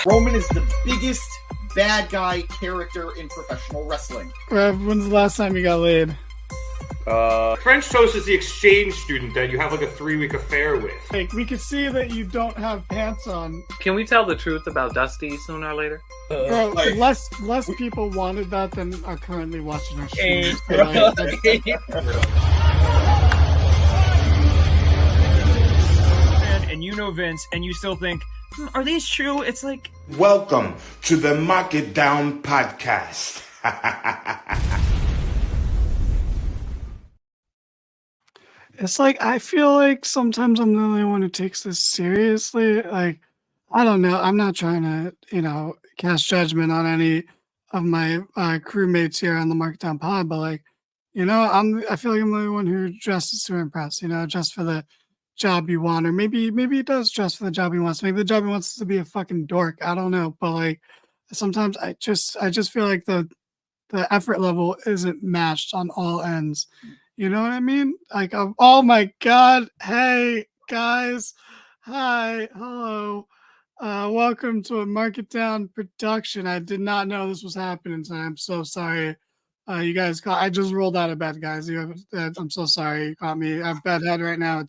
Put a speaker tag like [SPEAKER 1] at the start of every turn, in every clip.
[SPEAKER 1] Roman is the biggest bad guy character in professional wrestling.
[SPEAKER 2] When's the last time you got laid?
[SPEAKER 3] French Toast is the exchange student that you have like a 3-week affair with.
[SPEAKER 2] Like, we can see that you don't have pants on.
[SPEAKER 4] Can we tell the truth about Dusty sooner or later?
[SPEAKER 2] Bro, less people wanted that than are currently watching our stream.
[SPEAKER 5] And you know Vince, and you still think, are these true? It's like...
[SPEAKER 6] Welcome to the Mark It Down podcast.
[SPEAKER 2] It's like, I feel like sometimes I'm the only one who takes this seriously. Like, I don't know. I'm not trying to, cast judgment on any of my crewmates here on the Markdown Pod, but like, I feel like I'm the only one who dresses to impress, just for the job you want, or maybe he does dress for the job he wants. Maybe the job he wants is to be a fucking dork. I don't know, but like, sometimes I just feel like the effort level isn't matched on all ends. You know what I mean? Like, oh my God. Hey, guys. Hi. Hello. Welcome to a Mark It Down production. I did not know this was happening today. I'm so sorry. You guys I just rolled out of bed, guys. I'm so sorry you caught me. I have bad head right now.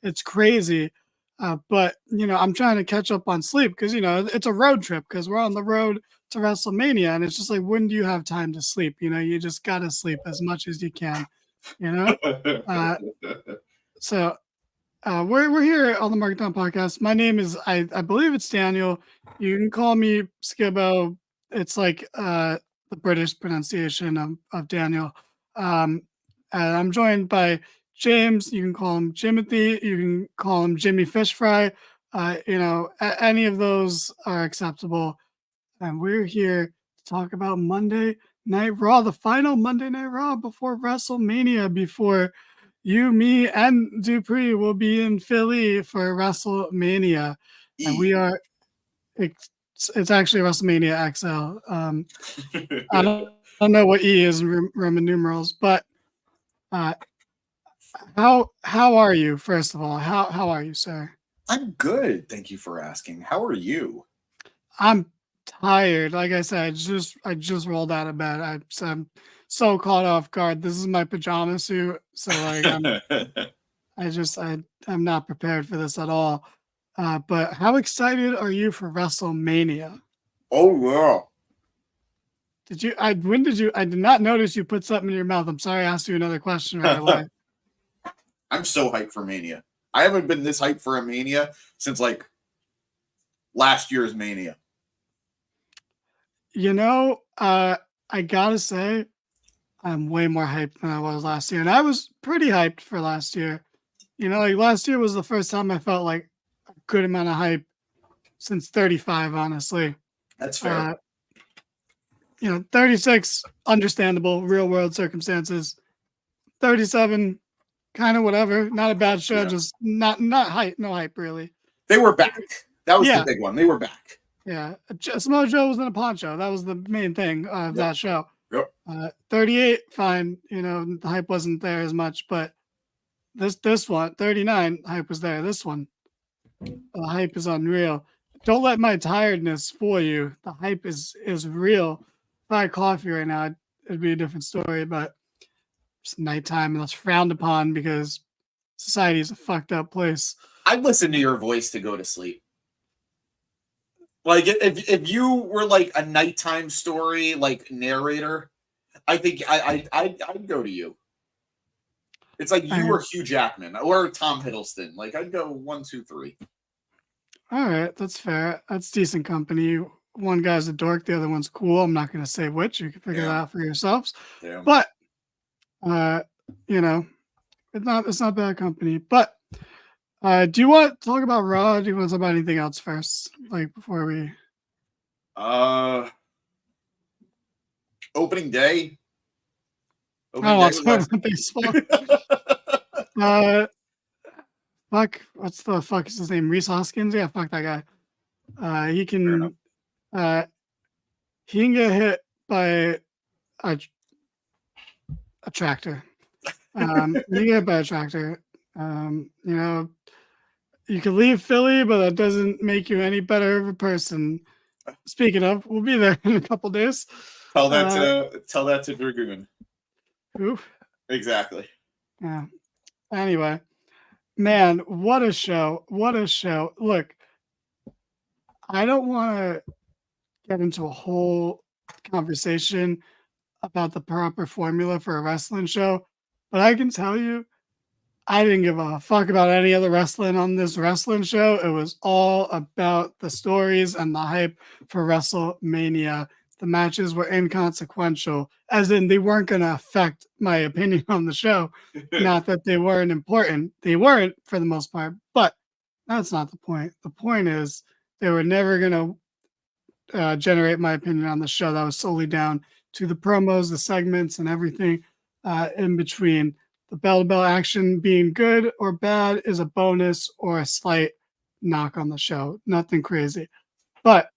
[SPEAKER 2] It's crazy. But, I'm trying to catch up on sleep because, it's a road trip because we're on the road to WrestleMania. And it's just like, when do you have time to sleep? You just got to sleep as much as you can. So we're here on the Mark It Down podcast. My name is I believe it's Daniel. You can call me Skibbo. It's like the British pronunciation of Daniel. And I'm joined by James. You can call him Jimothy. You can call him Jimmy Fish Fry. Any of those are acceptable. And we're here to talk about Monday Night Raw, the final Monday Night Raw before WrestleMania, before you, me, and Dupree will be in Philly for WrestleMania. And we are, it's actually WrestleMania XL. I don't know what E is in Roman numerals, but how are you, first of all? How are you, sir?
[SPEAKER 1] I'm good. Thank you for asking. How are you? I'm
[SPEAKER 2] tired. Like I said, I just rolled out of bed. I'm so caught off guard. This is my pajama suit, so like I'm not prepared for this at all. But how excited are you for WrestleMania?
[SPEAKER 1] Oh yeah.
[SPEAKER 2] I did not notice you put something in your mouth. I'm sorry I asked you another question right away.
[SPEAKER 1] I'm so hyped for Mania. I haven't been this hyped for a Mania since like last year's Mania.
[SPEAKER 2] I gotta say, I'm way more hyped than I was last year. And I was pretty hyped for last year. Like last year was the first time I felt like a good amount of hype since 35, honestly.
[SPEAKER 1] That's fair.
[SPEAKER 2] 36, understandable, real world circumstances. 37, kind of whatever. Not a bad show, just not hype, no hype really.
[SPEAKER 1] They were back. That was the big one. They were back.
[SPEAKER 2] Yeah, Samoa Joe was in a poncho. That was the main thing of that show.
[SPEAKER 1] Yep.
[SPEAKER 2] 38, fine. The hype wasn't there as much, but this one, 39, hype was there. This one, the hype is unreal. Don't let my tiredness fool you. The hype is real. If I had coffee right now, it'd be a different story, but it's nighttime and that's frowned upon because society is a fucked up place.
[SPEAKER 1] I'd listen to your voice to go to sleep. Like if you were like a nighttime story like narrator, I think I'd go to you. It's like you or Hugh Jackman or Tom Hiddleston. Like I'd go 1, 2, 3.
[SPEAKER 2] All right, that's fair. That's decent company. One guy's a dork, the other one's cool. I'm not going to say which. You can figure that out for yourselves.
[SPEAKER 1] Damn.
[SPEAKER 2] But it's not bad company. But do you want to talk about Raw? Or do you want to talk about anything else first? Like before we
[SPEAKER 1] opening day.
[SPEAKER 2] Let's talk about baseball. Fuck, what's the fuck is his name? Reese Hoskins? Yeah, fuck that guy. He can get hit by a tractor. He can get hit by a tractor. you can leave Philly, but that doesn't make you any better of a person. Speaking of, we'll be there in a couple days.
[SPEAKER 1] Tell that to Dragoon.
[SPEAKER 2] Who?
[SPEAKER 1] Exactly.
[SPEAKER 2] Yeah. Anyway, man, what a show. What a show. Look, I don't want to get into a whole conversation about the proper formula for a wrestling show, but I can tell you, I didn't give a fuck about any other wrestling on this wrestling show. It was all about the stories and the hype for WrestleMania. The matches were inconsequential, as in they weren't going to affect my opinion on the show. Not that they weren't important. They weren't for the most part, but that's not the point. The point is they were never going to generate my opinion on the show. That was solely down to the promos, the segments, and everything in between. The bell-to-bell action being good or bad is a bonus or a slight knock on the show. Nothing crazy. But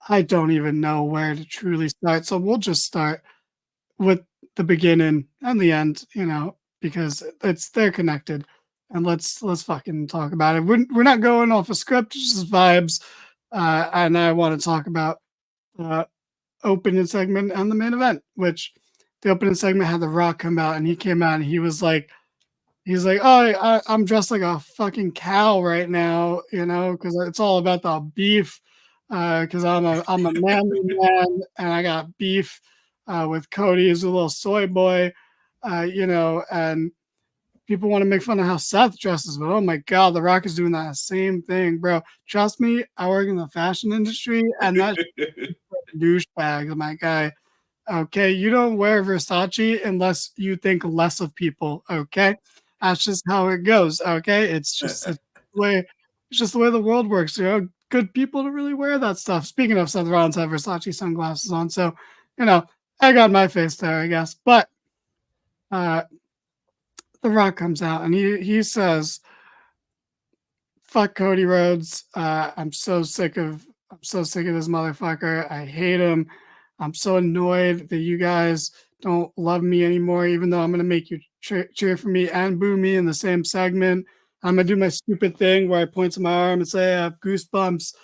[SPEAKER 2] I don't even know where to truly start. So we'll just start with the beginning and the end, because they're connected. And let's fucking talk about it. We're not going off a script, just vibes. And I want to talk about opening segment and the main event, which the opening segment had The Rock come out, and he came out and he's like, oh, I'm dressed like a fucking cow right now, because it's all about the beef. Because I'm a manly man and I got beef with Cody, who's a little soy boy, and people want to make fun of how Seth dresses, but oh my God, The Rock is doing that same thing, bro. Trust me, I work in the fashion industry, and that's douchebag, my guy. Okay, you don't wear Versace unless you think less of people. Okay, that's just how it goes. Okay, it's just the way the world works. Good people don't really wear that stuff. Speaking of, Seth Rollins had Versace sunglasses on, so I got my face there, I guess. But The Rock comes out and he says, "Fuck Cody Rhodes. I'm so sick of this motherfucker. I hate him. I'm so annoyed that you guys don't love me anymore, even though I'm going to make you cheer for me and boo me in the same segment. I'm going to do my stupid thing where I point to my arm and say I have goosebumps,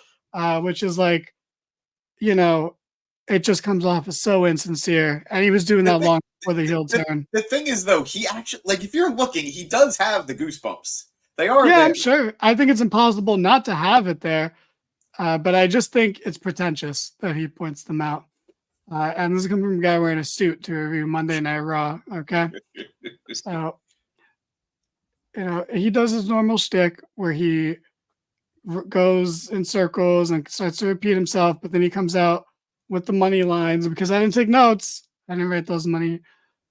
[SPEAKER 2] which is like, it just comes off as so insincere. And he was doing that long before the heel turn.
[SPEAKER 1] The thing is, though, he actually, if you're looking, he does have the goosebumps. They are
[SPEAKER 2] Yeah,
[SPEAKER 1] there.
[SPEAKER 2] I'm sure. I think it's impossible not to have it there. But I just think it's pretentious that he points them out. And this is coming from a guy wearing a suit to review Monday Night Raw. Okay. So, he does his normal shtick where he goes in circles and starts to repeat himself, but then he comes out with the money lines. Because I didn't take notes, I didn't write those money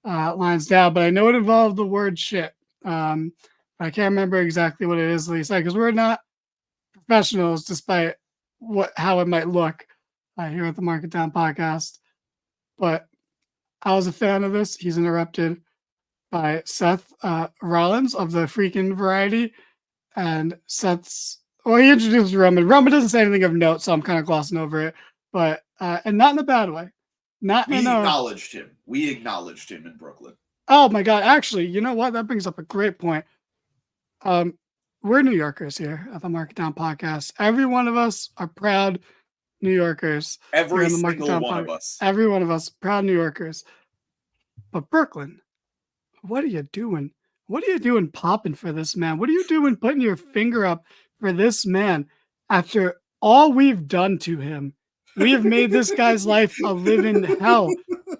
[SPEAKER 2] lines down, but I know it involved the word shit. I can't remember exactly what it is that he said, because we're not professionals, despite how it might look here at the Market Down podcast. But I was a fan of this. He's interrupted by Seth Rollins of the freaking variety. And he introduced Roman. Roman doesn't say anything of note, so I'm kind of glossing over it. But, and not in a bad way.
[SPEAKER 1] We acknowledged him. We acknowledged him in Brooklyn.
[SPEAKER 2] Oh my God. Actually, you know what? That brings up a great point. We're New Yorkers here at the Market Down podcast. Every one of us are proud New Yorkers.
[SPEAKER 1] Every single one of us.
[SPEAKER 2] Every one of us, proud New Yorkers. But Brooklyn, what are you doing? What are you doing popping for this man? What are you doing putting your finger up for this man after all we've done to him? We have made this guy's life a living hell.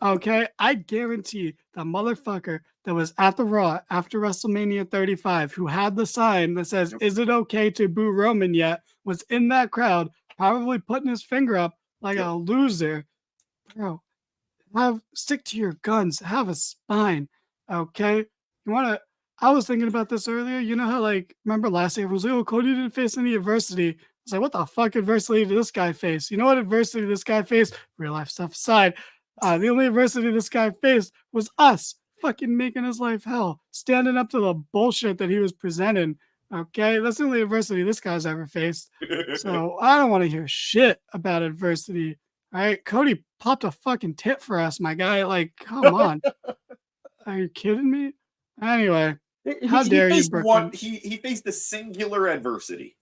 [SPEAKER 2] Okay? I guarantee the motherfucker that was at the Raw after WrestleMania 35 who had the sign that says, "Is it okay to boo Roman yet?" was in that crowd, probably putting his finger up like a loser. Bro, stick to your guns. Have a spine. Okay? I was thinking about this earlier. You know how, remember last year, everyone was like, "Oh, Cody didn't face any adversity." I was like, what the fuck adversity did this guy face? You know what adversity this guy faced? Real life stuff aside. The only adversity this guy faced was us fucking making his life hell, standing up to the bullshit that he was presenting. Okay, that's the only adversity this guy's ever faced. So I don't want to hear shit about adversity. All right, Cody popped a fucking tit for us, my guy. Come on. Are you kidding me? Anyway, how dare you, Brooklyn?
[SPEAKER 1] He faced the singular adversity.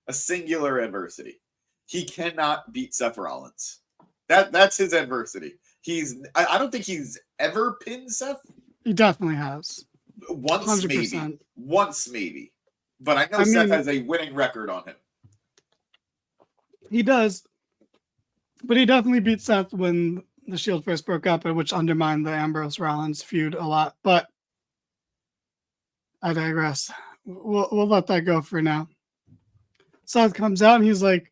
[SPEAKER 1] A singular adversity. He cannot beat Seth Rollins. That's his adversity. I don't think he's ever pinned Seth.
[SPEAKER 2] He definitely has.
[SPEAKER 1] Once
[SPEAKER 2] 100%.
[SPEAKER 1] maybe. But I know Seth has a winning record on him.
[SPEAKER 2] He does. But he definitely beat Seth when the Shield first broke up, which undermined the Ambrose Rollins feud a lot. But I digress. We'll let that go for now. Seth comes out and he's like,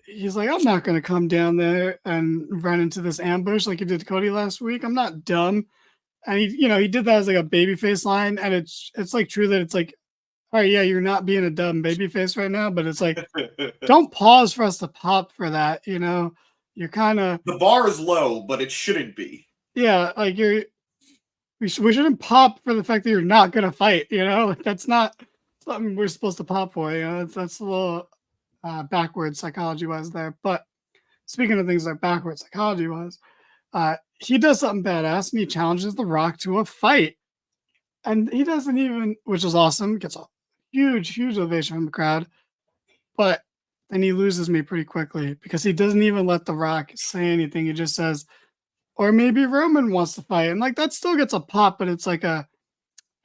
[SPEAKER 2] I'm not going to come down there and run into this ambush like he did to Cody last week. I'm not dumb. And he did that as like a babyface line. And it's like true that it's like, all right, yeah, you're not being a dumb babyface right now, but it's like, don't pause for us to pop for that. You're kind of,
[SPEAKER 1] the bar is low, but it shouldn't be.
[SPEAKER 2] Yeah. Like we shouldn't pop for the fact that you're not going to fight, like that's not something we're supposed to pop for, that's a little backwards psychology-wise there. But speaking of things that are backwards psychology-wise, he does something badass and he challenges The Rock to a fight. And he doesn't even, which is awesome, gets a huge ovation from the crowd. But then he loses me pretty quickly because he doesn't even let The Rock say anything. He just says, or maybe Roman wants to fight. And like that still gets a pop, but it's like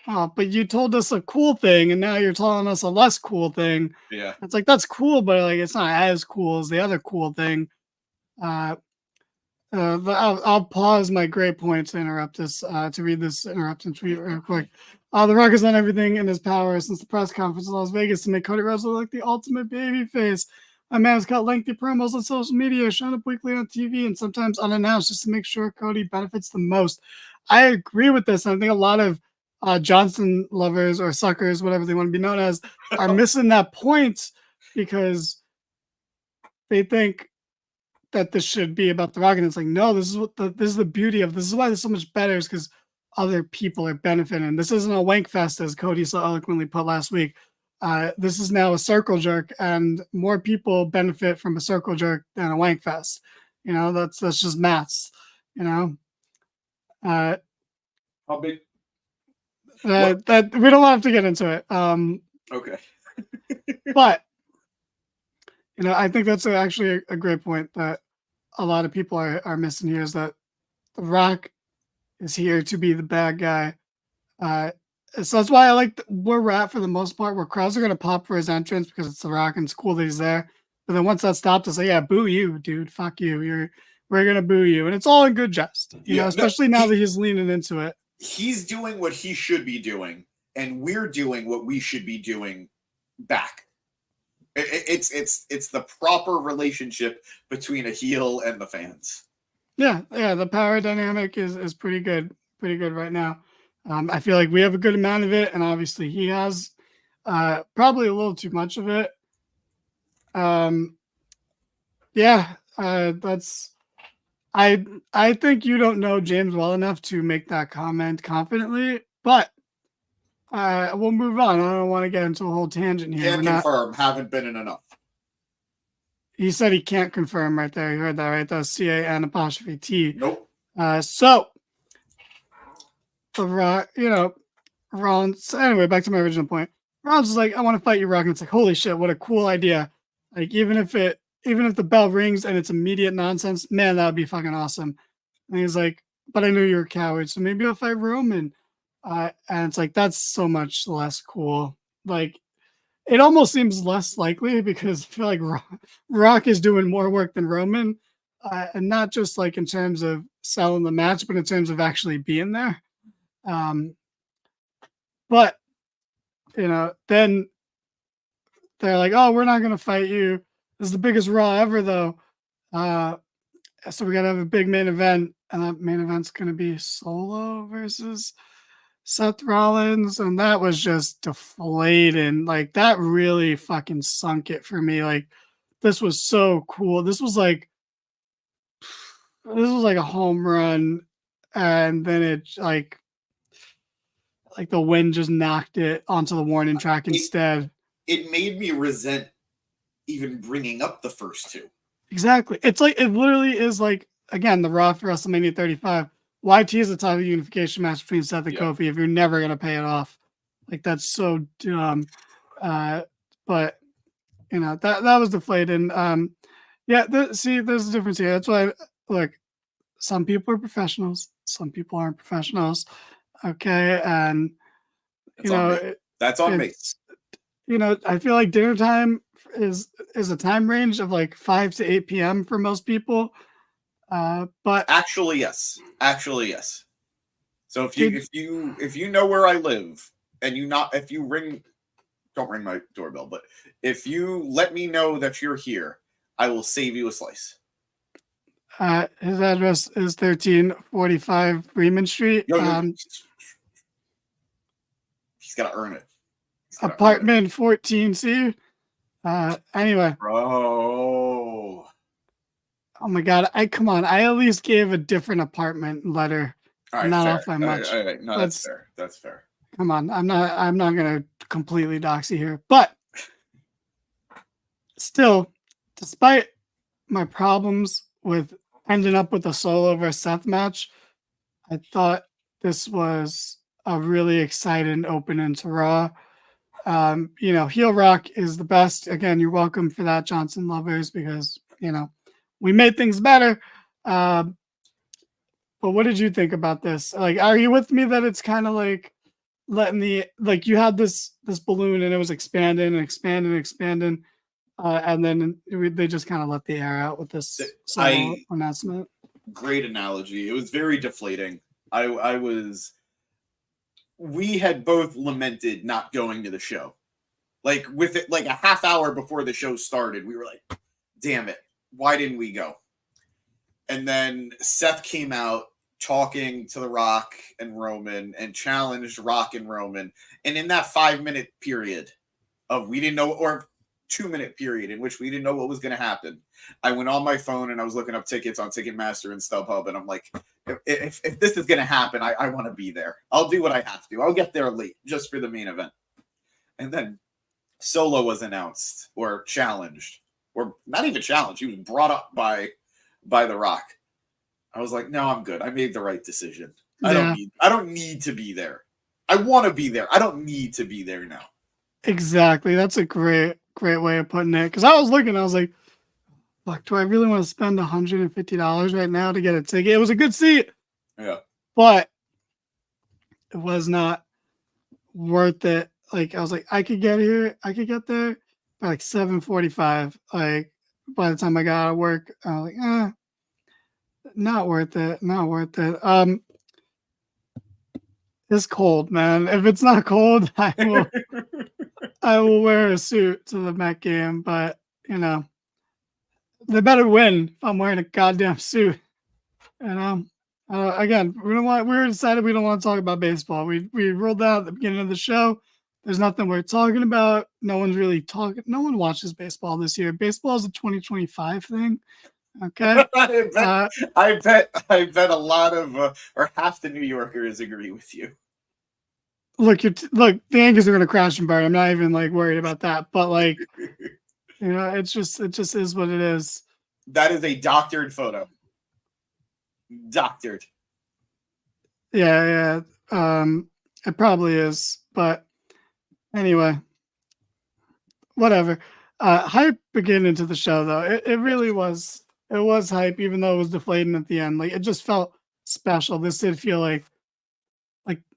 [SPEAKER 2] but you told us a cool thing and now you're telling us a less cool thing.
[SPEAKER 1] Yeah.
[SPEAKER 2] It's like, that's cool, but like it's not as cool as the other cool thing. I'll pause my great point to interrupt this, to read this interrupting tweet real quick. The Rock has done everything in his power since the press conference in Las Vegas to make Cody Rhodes look like the ultimate babyface. My man has cut lengthy promos on social media, shown up weekly on TV, and sometimes unannounced just to make sure Cody benefits the most. I agree with this. I think a lot of Johnson lovers or suckers, whatever they want to be known as, are missing that point because they think that this should be about The Rock, and it's like, no, this is the beauty of this is why this is so much better, is because other people are benefiting. This isn't a wank fest, as Cody so eloquently put last week. This is now a circle jerk, and more people benefit from a circle jerk than a wank fest. That's just maths.
[SPEAKER 1] How big?
[SPEAKER 2] That we don't have to get into it.
[SPEAKER 1] Okay.
[SPEAKER 2] But I think that's actually a great point that a lot of people are missing here, is that The Rock is here to be the bad guy. So that's why I like where we're at for the most part, where crowds are going to pop for his entrance because it's The Rock and it's cool that he's there. But then once that stops, it's like, yeah, boo you, dude. Fuck you. We're going to boo you. And it's all in good jest, especially now that he's leaning into it.
[SPEAKER 1] He's doing what he should be doing, and we're doing what we should be doing back. It's the proper relationship between a heel and the fans.
[SPEAKER 2] Yeah. The power dynamic is pretty good right now. I feel like we have a good amount of it, and obviously he has probably a little too much of it. That's. I think you don't know James well enough to make that comment confidently, but we'll move on. I don't want to get into a whole tangent here.
[SPEAKER 1] Can't confirm. Haven't been in enough.
[SPEAKER 2] He said he can't confirm right there. You heard that, right? That was CAN''T.
[SPEAKER 1] Nope.
[SPEAKER 2] So, The Rock, Rollins. Anyway, back to my original point. Rollins is like, I want to fight you, Rock. And it's like, holy shit, what a cool idea. Like, even if the bell rings and it's immediate nonsense, man, that would be fucking awesome. And he's like, but I knew you're a coward, so maybe I'll fight Roman. And it's like, that's so much less cool. Like, it almost seems less likely because I feel like Rock is doing more work than Roman. And not just like in terms of selling the match, but in terms of actually being there. But, then they're like, oh, we're not going to fight you. This is the biggest Raw ever, though. So we got to have a big main event. And that main event's going to be Solo versus Seth Rollins. And that was just deflating. Like, that really fucking sunk it for me. Like, this was so cool. This was like a home run. And then it like the wind just knocked it onto the warning track instead.
[SPEAKER 1] It made me resent even bringing up the first two.
[SPEAKER 2] Exactly. It's like, it literally is like, again, the Raw for WrestleMania 35. YT is a title unification match between Seth and Kofi if you're never going to pay it off. Like, that's so dumb. But that was deflating. Yeah, see, there's a difference here. That's why, look, some people are professionals, some people aren't professionals. Okay, and
[SPEAKER 1] That's on me. That's on me.
[SPEAKER 2] it's I feel like dinner time is a time range of like 5 to 8 p.m. for most people. But
[SPEAKER 1] Actually, yes. So if you know where I live and if you don't ring my doorbell, but if you let me know that you're here, I will save you a slice.
[SPEAKER 2] His address is 1345 Freeman Street.
[SPEAKER 1] He's got to earn it.
[SPEAKER 2] Apartment 14C. Anyway.
[SPEAKER 1] Bro.
[SPEAKER 2] Oh my God! Come on! I at least gave a different apartment letter.
[SPEAKER 1] All right,
[SPEAKER 2] not
[SPEAKER 1] fair.
[SPEAKER 2] off by much.
[SPEAKER 1] All right. No, that's fair. That's fair.
[SPEAKER 2] Come on, I'm not gonna completely dox you here, but still, despite my problems with ending up with a solo versus Seth match, I thought this was a really exciting opening to Raw. Heel Rock is the best. Again, you're welcome for that, Johnson lovers, because we made things better. But what did you think about this? Like, are you with me that it's kind of like letting you had this balloon and it was expanding and expanding and expanding, and then they just kind of let the air out with this announcement?
[SPEAKER 1] Great analogy. It was very deflating. We had both lamented not going to the show. Like with it, like a half hour before the show started, we were like, damn it, why didn't we go? And then Seth came out talking to The Rock and Roman and challenged Rock and Roman. And in that 5-minute period of we didn't know, or 2-minute period in which we didn't know what was going to happen, I went on my phone and I was looking up tickets on Ticketmaster and StubHub. And I'm like, if this is going to happen, I want to be there. I'll do what I have to. I'll get there late just for the main event. And then Solo was announced or challenged, or not even challenged. He was brought up by The Rock. I was like, no, I'm good. I made the right decision. I don't need to be there. I want to be there. I don't need to be there now.
[SPEAKER 2] Exactly. That's a great way of putting it. Because I was looking, I was like, fuck, do I really want to spend $150 right now to get a ticket? It was a good seat.
[SPEAKER 1] Yeah.
[SPEAKER 2] But it was not worth it. Like, I was like, I could get there by like 7:45. Like, by the time I got out of work, I was like, not worth it. Not worth it. It's cold, man. If it's not cold, I will wear a suit to the Met game. But they better win if I'm wearing a goddamn suit. Again, we're decided we don't want to talk about baseball. We rolled out at the beginning of the show. There's nothing we're talking about. No one's really talking. No one watches baseball this year. Baseball is a 2025 thing. Okay.
[SPEAKER 1] I bet a lot of or half the New Yorkers agree with you.
[SPEAKER 2] Look, the Yankees are going to crash and burn. I'm not even like worried about that. But like, it just is what it is.
[SPEAKER 1] That is a doctored photo. Doctored.
[SPEAKER 2] Yeah. It probably is. But anyway, whatever. Hype began into the show though. It really was. It was hype, even though it was deflating at the end. Like, it just felt special. This did feel like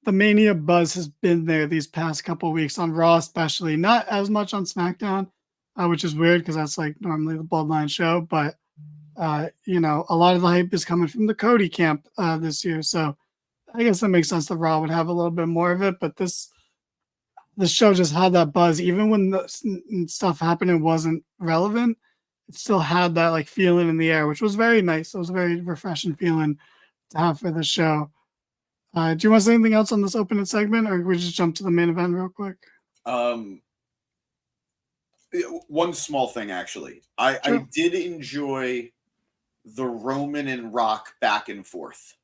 [SPEAKER 2] the Mania buzz has been there these past couple of weeks on Raw, especially. Not as much on SmackDown, which is weird because that's like normally the Bloodline show. But a lot of the hype is coming from the Cody camp this year. So I guess that makes sense that Raw would have a little bit more of it. But the show just had that buzz, even when the stuff happening wasn't relevant. It still had that like feeling in the air, which was very nice. It was a very refreshing feeling to have for the show. Do you want to say anything else on this opening segment, or we just jump to the main event real quick?
[SPEAKER 1] One small thing, actually. Sure. I did enjoy the Roman and Rock back and forth,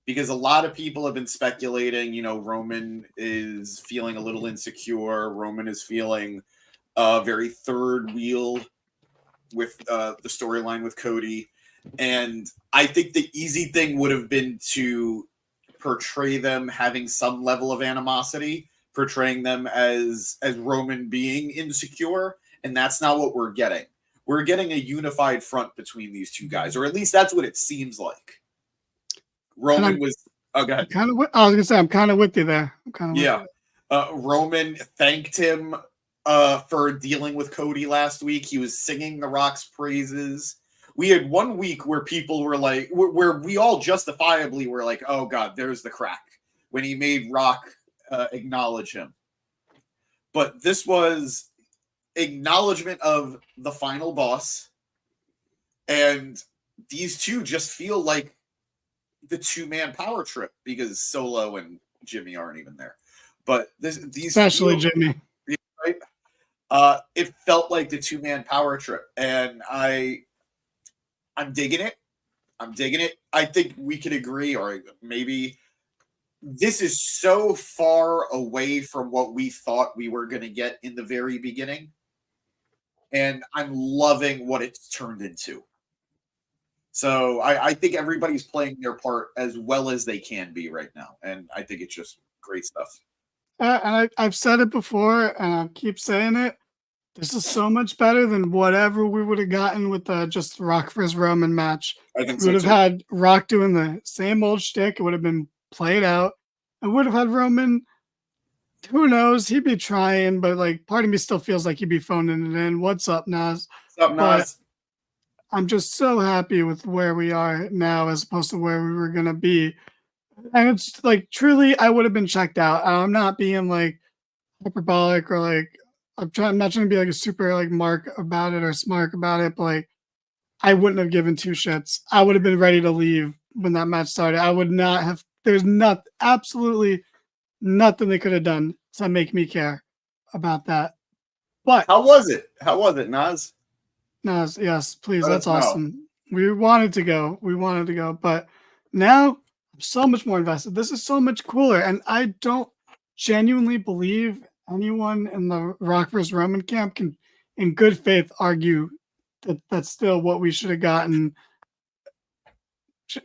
[SPEAKER 1] because a lot of people have been speculating, Roman is feeling a little insecure. Roman is feeling very third wheel with the storyline with Cody. And I think the easy thing would have been to portray them having some level of animosity, portraying them as Roman being insecure, And that's not what we're getting. We're getting a unified front between these two guys, or at least that's what it seems like. Roman was. Oh, go ahead.
[SPEAKER 2] I was gonna say I'm kind of with you there.
[SPEAKER 1] Roman thanked him for dealing with Cody last week. He was singing The Rock's praises. We had 1 week where people were like, where we all justifiably were like, oh God, there's the crack, when he made Rock acknowledge him. But this was acknowledgement of the final boss. And these two just feel like the two-man power trip, because Solo and Jimmy aren't even there. But these
[SPEAKER 2] especially Jimmy.
[SPEAKER 1] Right? It felt like the two-man power trip. And I'm digging it. I think we could agree, or maybe this is so far away from what we thought we were going to get in the very beginning. And I'm loving what it's turned into. So I think everybody's playing their part as well as they can be right now. And I think it's just great stuff.
[SPEAKER 2] And I've said it before, and I'll keep saying it. This is so much better than whatever we would have gotten with just Rock vs. Roman match.
[SPEAKER 1] I think
[SPEAKER 2] We would have
[SPEAKER 1] too.
[SPEAKER 2] had Rock doing the same old shtick. It would have been played out. And would have had Roman, who knows? He'd be trying, but like part of me still feels like he'd be phoning it in. What's up, Nas?
[SPEAKER 1] What's up, Nas?
[SPEAKER 2] I'm just so happy with where we are now as opposed to where we were going to be. And it's like, truly, I would have been checked out. I'm not being like hyperbolic or like, I'm not trying to be like a super like mark about it or smart about it, but like, I wouldn't have given two shits. I would have been ready to leave when that match started. I would not have, there's absolutely nothing they could have done to make me care about that. But
[SPEAKER 1] How was it, Nas?
[SPEAKER 2] Nas, yes, please.
[SPEAKER 1] Let
[SPEAKER 2] That's
[SPEAKER 1] us know.
[SPEAKER 2] awesome. We wanted to go, but now I'm so much more invested. This is so much cooler. And I don't genuinely believe anyone in the Rock vs. Roman camp can, in good faith, argue that that's still what we should have gotten.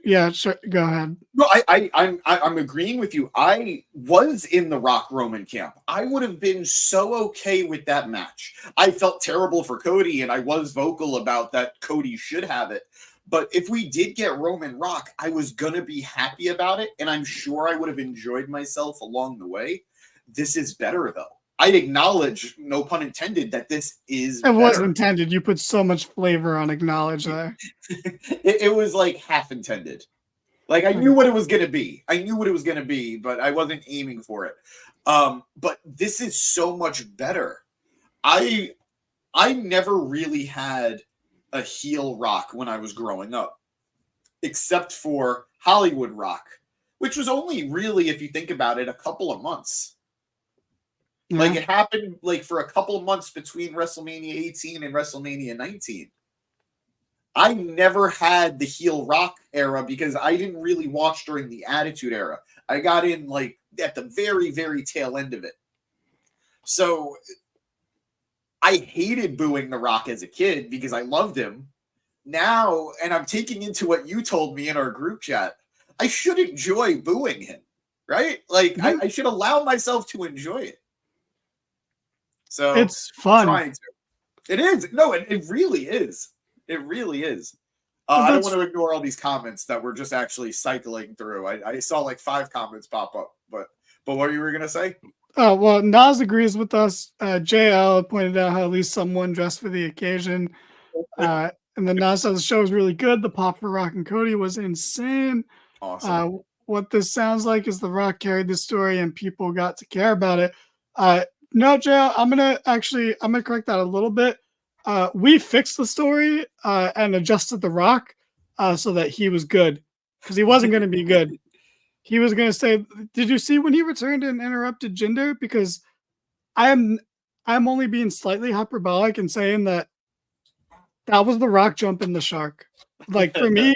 [SPEAKER 2] Yeah, sure. Go ahead.
[SPEAKER 1] No, I'm agreeing with you. I was in the Rock Roman camp. I would have been so okay with that match. I felt terrible for Cody, and I was vocal about that Cody should have it. But if we did get Roman Rock, I was gonna be happy about it, and I'm sure I would have enjoyed myself along the way. This is better, though. I'd acknowledge, no pun intended, that this is
[SPEAKER 2] It was
[SPEAKER 1] better.
[SPEAKER 2] intended. You put so much flavor on acknowledge there.
[SPEAKER 1] It was like half intended. Like I knew what it was going to be. But I wasn't aiming for it. But this is so much better. I never really had a heel Rock when I was growing up, except for Hollywood Rock, which was only really, if you think about it, a couple of months.
[SPEAKER 2] Yeah.
[SPEAKER 1] Like it happened like for a couple of months between WrestleMania 18 and WrestleMania 19. I never had the heel Rock era because I didn't really watch during the Attitude Era. I got in like at the very, very tail end of it. So I hated booing The Rock as a kid because I loved him. Now, and I'm taking into what you told me in our group chat, I should enjoy booing him, right? Like I should allow myself to enjoy it. So
[SPEAKER 2] It's fun.
[SPEAKER 1] Trying to. It is. No, it really is. It really is. I don't want to ignore all these comments that we're just actually cycling through. I saw like 5 comments pop up, but what you were gonna say?
[SPEAKER 2] Oh, well, Nas agrees with us. JL pointed out how at least someone dressed for the occasion. And then Nas says the show was really good. The pop for Rock and Cody was insane.
[SPEAKER 1] Awesome.
[SPEAKER 2] What this sounds like is The Rock carried the story and people got to care about it. No, JL, I'm gonna correct that a little bit. We fixed the story and adjusted The Rock so that he was good, because he wasn't going to be good. He was going to say, "Did you see when he returned and interrupted Jinder?" Because I'm only being slightly hyperbolic and saying that was The Rock jumping the shark. Like for me,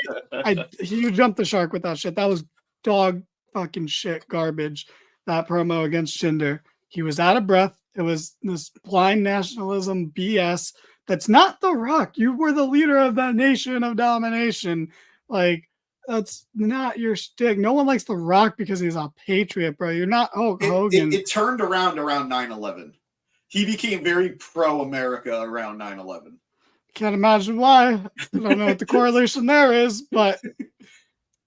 [SPEAKER 2] he jumped the shark with that shit. That was dog fucking shit garbage. That promo against Jinder. He was out of breath. It was this blind nationalism BS. That's not The Rock. You were the leader of that nation of domination. Like, that's not your shtick. No one likes The Rock because he's a patriot, bro. You're not Hulk Hogan.
[SPEAKER 1] It turned around 9/11. He became very pro-America around 9/11.
[SPEAKER 2] Can't imagine why. I don't know what the correlation there is, but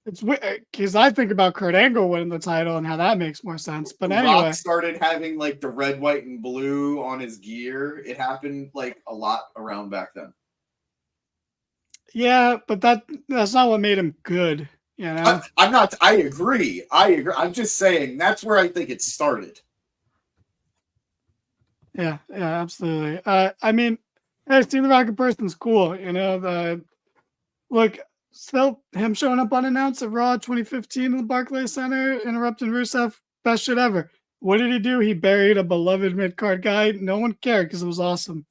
[SPEAKER 2] it's because I think about Kurt Angle winning the title and how that makes more sense. But anyway,
[SPEAKER 1] Rock started having like the red, white, and blue on his gear. It happened like a lot around back then.
[SPEAKER 2] yeah, but that's not what made him good. You know,
[SPEAKER 1] I'm not. I agree. I'm just saying that's where I think it started.
[SPEAKER 2] yeah, absolutely. I mean, hey, Steve the Rocket Person's cool. You know, look, still him showing up unannounced at Raw 2015 in the Barclays Center, interrupting Rusev, best shit ever. What did he do? He buried a beloved mid-card guy. No one cared because it was awesome.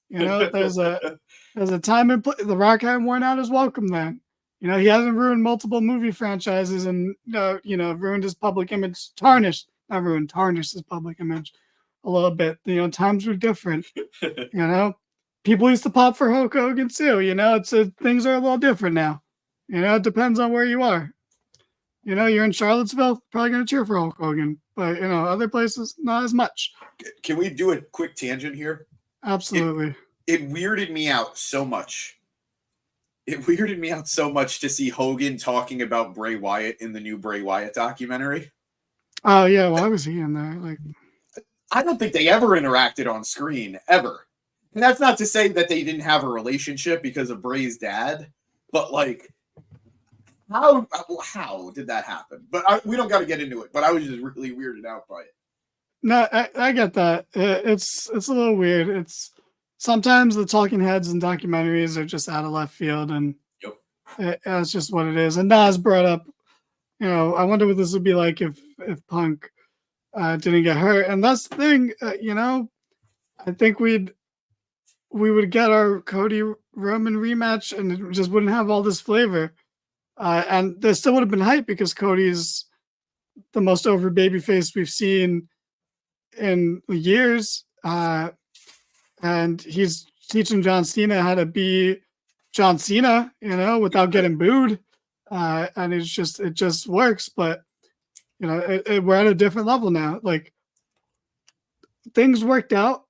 [SPEAKER 2] You know, there's a time and place. The Rock hadn't worn out his welcome then. You know, he hasn't ruined multiple movie franchises and ruined his public image, tarnished his public image a little bit. You know, times were different. You know, people used to pop for Hulk Hogan too. You know, things are a little different now. You know, it depends on where you are. You know, you're in Charlottesville, probably going to cheer for Hulk Hogan, but you know, other places not as much.
[SPEAKER 1] Can we do a quick tangent here?
[SPEAKER 2] Absolutely.
[SPEAKER 1] It weirded me out so much. It weirded me out so much to see Hogan talking about Bray Wyatt in the new Bray Wyatt documentary.
[SPEAKER 2] Oh yeah, why was he in there? Like,
[SPEAKER 1] I don't think they ever interacted on screen ever. And that's not to say that they didn't have a relationship because of Bray's dad, but like, how did that happen? But we don't got to get into it. But I was just really weirded out by it.
[SPEAKER 2] no, I get that. It's a little weird. It's sometimes the talking heads and documentaries are just out of left field, and it's just what it is. And Nas brought up, you know, I wonder what this would be like if Punk didn't get hurt. And that's the thing, you know, I think we would get our Cody Roman rematch, and it just wouldn't have all this flavor. And there still would have been hype because Cody's the most over babyface we've seen in years. And he's teaching John Cena how to be John Cena, you know, without getting booed. And it just works. But, you know, we're at a different level now. Like, things worked out,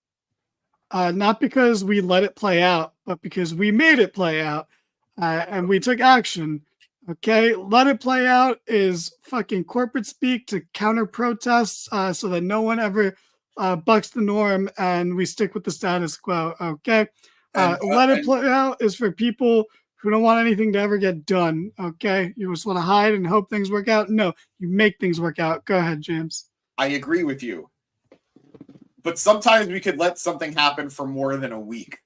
[SPEAKER 2] not because we let it play out, but because we made it play out, and we took action. Okay, let it play out is fucking corporate speak to counter protests, so that no one ever bucks the norm and we stick with the status quo. Okay, let it play out is for people who don't want anything to ever get done. Okay, you just want to hide and hope things work out. No, you make things work out. Go ahead, James.
[SPEAKER 1] I agree with you, but sometimes we could let something happen for more than a week.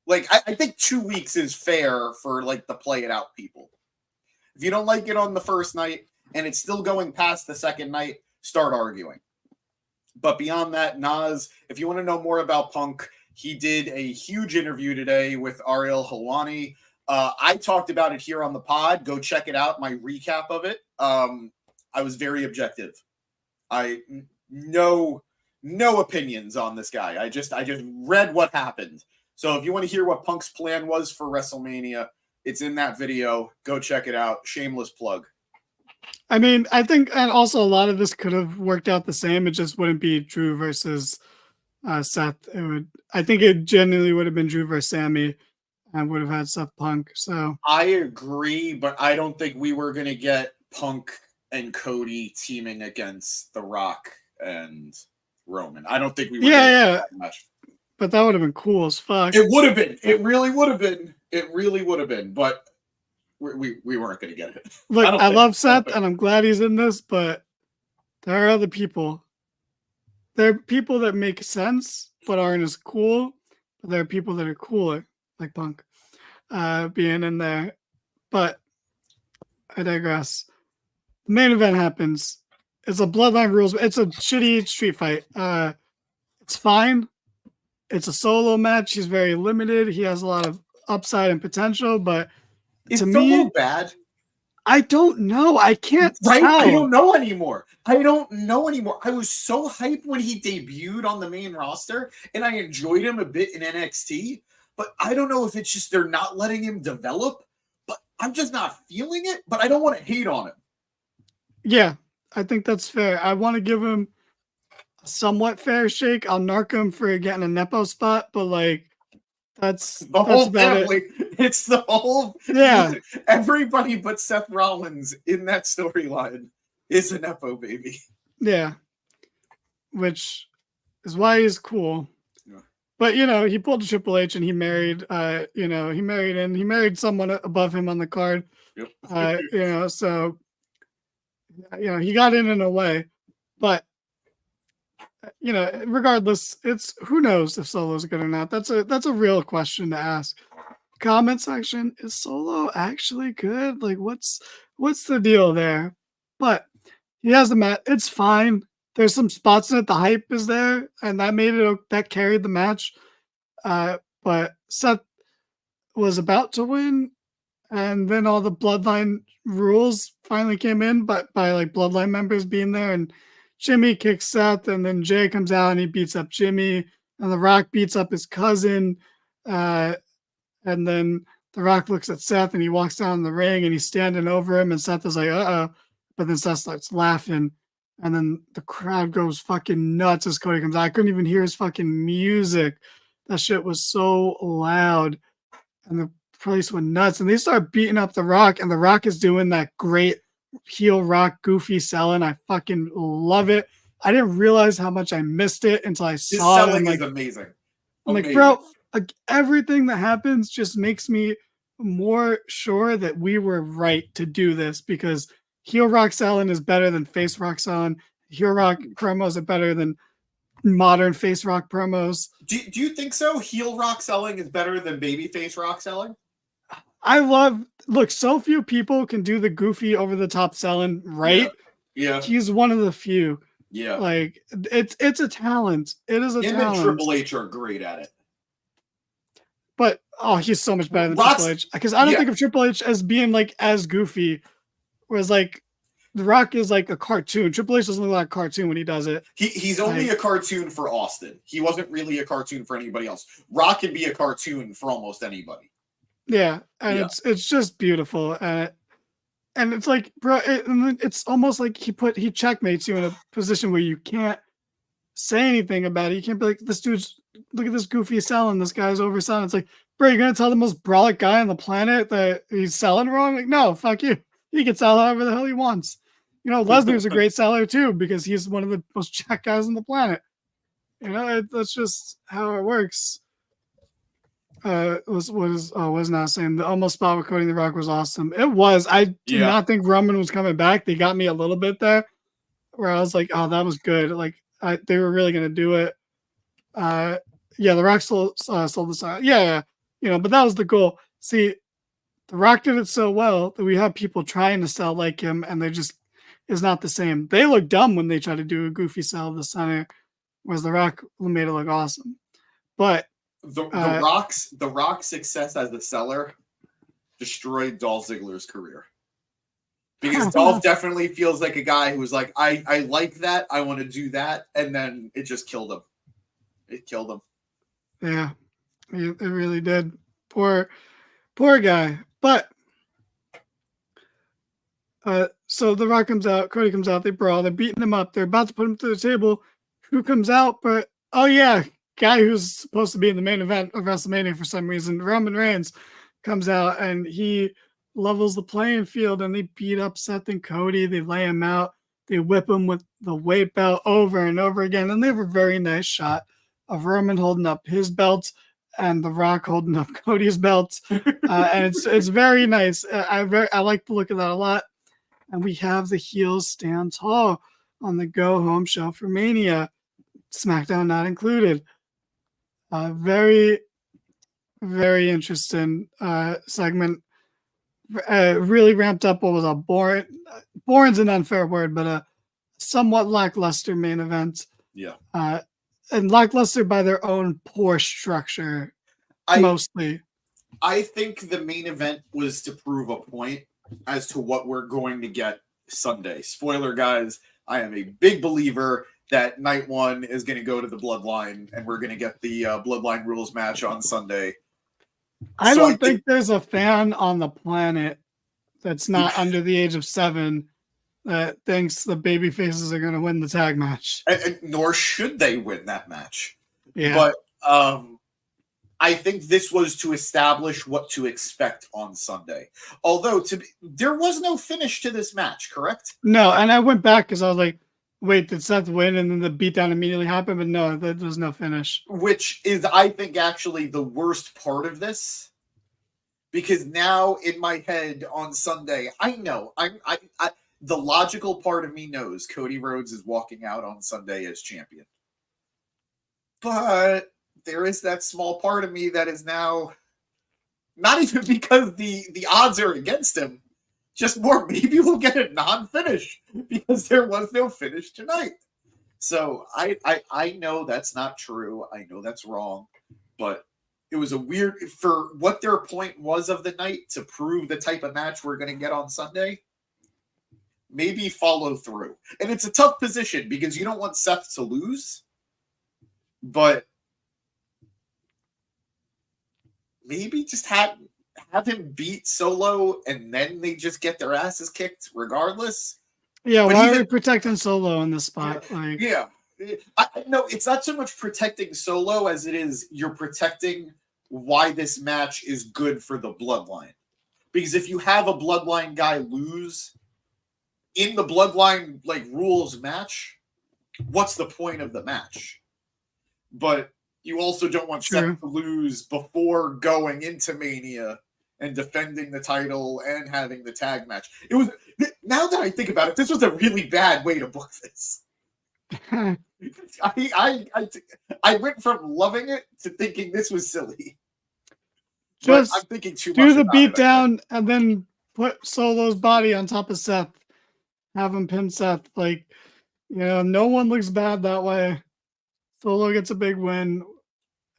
[SPEAKER 1] Like I think 2 weeks is fair for like the play it out people. If you don't like it on the first night and it's still going past the second night, start arguing. But beyond that, Nas, if you want to know more about Punk, he did a huge interview today with Ariel Helwani. I talked about it here on the pod. Go check it out, my recap of it. I was very objective. No opinions on this guy. I just read what happened. So if you want to hear what Punk's plan was for WrestleMania, it's in that video. Go check it out. Shameless plug.
[SPEAKER 2] I mean, I think, and also a lot of this could have worked out the same. It just wouldn't be Drew versus Seth. I think it genuinely would have been Drew versus Sammy, and would have had Seth Punk. So
[SPEAKER 1] I agree, but I don't think we were going to get Punk and Cody teaming against The Rock and Roman. I don't think we were.
[SPEAKER 2] Yeah. Much. But that would have been cool as fuck.
[SPEAKER 1] It would have been. It really would have been. But we weren't going to get it.
[SPEAKER 2] Look, I love Seth, and I'm glad he's in this, but there are other people. There are people that make sense, but aren't as cool. But there are people that are cooler, like Punk, being in there. But I digress. The main event happens. It's a Bloodline rules. It's a shitty street fight. It's fine. It's a solo match. He's very limited. He has a lot of upside and potential, but to me,
[SPEAKER 1] bad.
[SPEAKER 2] I don't know. I can't
[SPEAKER 1] tell.
[SPEAKER 2] I
[SPEAKER 1] don't know anymore. I was so hyped when he debuted on the main roster, and I enjoyed him a bit in NXT. But I don't know if it's just they're not letting him develop. But I'm just not feeling it. But I don't want to hate on him.
[SPEAKER 2] Yeah, I think that's fair. I want to give him somewhat fair shake. I'll narc him for getting a Nepo spot, but like that's
[SPEAKER 1] The whole
[SPEAKER 2] about it.
[SPEAKER 1] family. It's the whole.
[SPEAKER 2] Yeah.
[SPEAKER 1] Everybody but Seth Rollins in that storyline is a Nepo baby.
[SPEAKER 2] Yeah. Which is why he's cool.
[SPEAKER 1] Yeah.
[SPEAKER 2] But he pulled a Triple H and he married he married someone above him on the card.
[SPEAKER 1] Yep.
[SPEAKER 2] So he got in a way. But regardless, it's who knows if Solo's good or not. That's a real question to ask. Comment section, is Solo actually good? Like what's the deal there? But he has the match. It's fine. There's some spots in it. The hype is there, and that carried the match. But Seth was about to win, and then all the Bloodline rules finally came in, but by like Bloodline members being there, and Jimmy kicks Seth, and then Jay comes out and he beats up Jimmy, and The Rock beats up his cousin, and then The Rock looks at Seth and he walks down the ring and he's standing over him, and Seth is like, uh-oh, but then Seth starts laughing, and then the crowd goes fucking nuts as Cody comes out. I couldn't even hear his fucking music. That shit was so loud, and the place went nuts, and they start beating up The Rock, and The Rock is doing that great heel Rock goofy selling. I fucking love it. I didn't realize how much I missed it until I
[SPEAKER 1] His
[SPEAKER 2] saw it.
[SPEAKER 1] selling is amazing.
[SPEAKER 2] I'm like, bro, like everything that happens just makes me more sure that we were right to do this, because heel Rock selling is better than face Rock selling. Heel Rock promos are better than modern face Rock promos.
[SPEAKER 1] Do you think so? Heel Rock selling is better than babyface Rock selling?
[SPEAKER 2] So few people can do the goofy over the top selling right.
[SPEAKER 1] Yeah.
[SPEAKER 2] He's one of the few.
[SPEAKER 1] Yeah.
[SPEAKER 2] Like it's a talent. It is a talent.
[SPEAKER 1] Him and Triple H are great at it.
[SPEAKER 2] But he's so much better than Triple H. Because I don't think of Triple H as being like as goofy. Whereas like The Rock is like a cartoon. Triple H doesn't look like a cartoon when he does it.
[SPEAKER 1] He's only a cartoon for Austin. He wasn't really a cartoon for anybody else. Rock can be a cartoon for almost anybody.
[SPEAKER 2] Yeah, and it's just beautiful, and it's like, bro, it's almost like he checkmates you in a position where you can't say anything about it. You can't be like, look at this goofy selling. This guy's overselling. It's like, bro, you're gonna tell the most brolic guy on the planet that he's selling wrong? Like, no, fuck you. He can sell however the hell he wants. Lesnar's a great seller too, because he's one of the most jacked guys on the planet. That's just how it works. Was not saying the almost spot with Cody The Rock was awesome. It was. I did not think Roman was coming back. They got me a little bit there, where I was like, oh, that was good. Like they were really gonna do it. The Rock sold the sign. Yeah. But that was the goal. See, The Rock did it so well that we have people trying to sell like him, and they just is not the same. They look dumb when they try to do a goofy sell of the center, whereas The Rock made it look awesome. But
[SPEAKER 1] the Rock's success as the seller destroyed Dolph Ziggler's career, because Dolph definitely feels like a guy who's like, I like that, I want to do that, and then it just killed him. It killed him.
[SPEAKER 2] Yeah, it really did. Poor guy. But so The Rock comes out, Cody comes out, they brawl, they're beating him up, they're about to put him through the table. Who comes out? But guy who's supposed to be in the main event of WrestleMania for some reason, Roman Reigns, comes out and he levels the playing field, and they beat up Seth and Cody. They lay him out. They whip him with the weight belt over and over again. And they have a very nice shot of Roman holding up his belt and The Rock holding up Cody's belt. And it's very nice. I like the look of that a lot. And we have the heels stand tall on the go home show for Mania, SmackDown not included. Very, very interesting segment. Really ramped up what was a boring's an unfair word, but a somewhat lackluster main event.
[SPEAKER 1] Yeah.
[SPEAKER 2] And lackluster by their own poor structure, mostly.
[SPEAKER 1] I think the main event was to prove a point as to what we're going to get Sunday. Spoiler, guys, I am a big believer that night one is going to go to the Bloodline, and we're going to get the Bloodline rules match on Sunday.
[SPEAKER 2] I don't think there's a fan on the planet that's not under the age of 7 that thinks the baby faces are going to win the tag match.
[SPEAKER 1] And nor should they win that match.
[SPEAKER 2] Yeah.
[SPEAKER 1] But I think this was to establish what to expect on Sunday. Although there was no finish to this match, correct?
[SPEAKER 2] No, and I went back because I was like, wait, did Seth win? And then the beatdown immediately happened, but no, there was no finish.
[SPEAKER 1] Which is, I think, actually the worst part of this. Because now in my head on Sunday, I know the logical part of me knows Cody Rhodes is walking out on Sunday as champion. But there is that small part of me that is now not even because the odds are against him, just more maybe we'll get a non-finish because there was no finish tonight. So I know that's not true. I know that's wrong, but it was a weird for what their point was of the night to prove the type of match we're going to get on Sunday. Maybe follow through. And it's a tough position because you don't want Seth to lose, but maybe just have him beat Solo and then they just get their asses kicked regardless.
[SPEAKER 2] Yeah,
[SPEAKER 1] but
[SPEAKER 2] why are we protecting Solo in this spot?
[SPEAKER 1] Yeah. No, it's not so much protecting Solo as it is you're protecting why this match is good for the Bloodline. Because if you have a Bloodline guy lose in the Bloodline rules match, what's the point of the match? But you also don't want Seth to lose before going into Mania and defending the title and having the tag match. It was, now that I think about it, this was a really bad way to book this. I went from loving it to thinking this was silly.
[SPEAKER 2] Just
[SPEAKER 1] I'm thinking too much.
[SPEAKER 2] Do the beatdown and then put Solo's body on top of Seth. Have him pin Seth. No one looks bad that way. Solo gets a big win,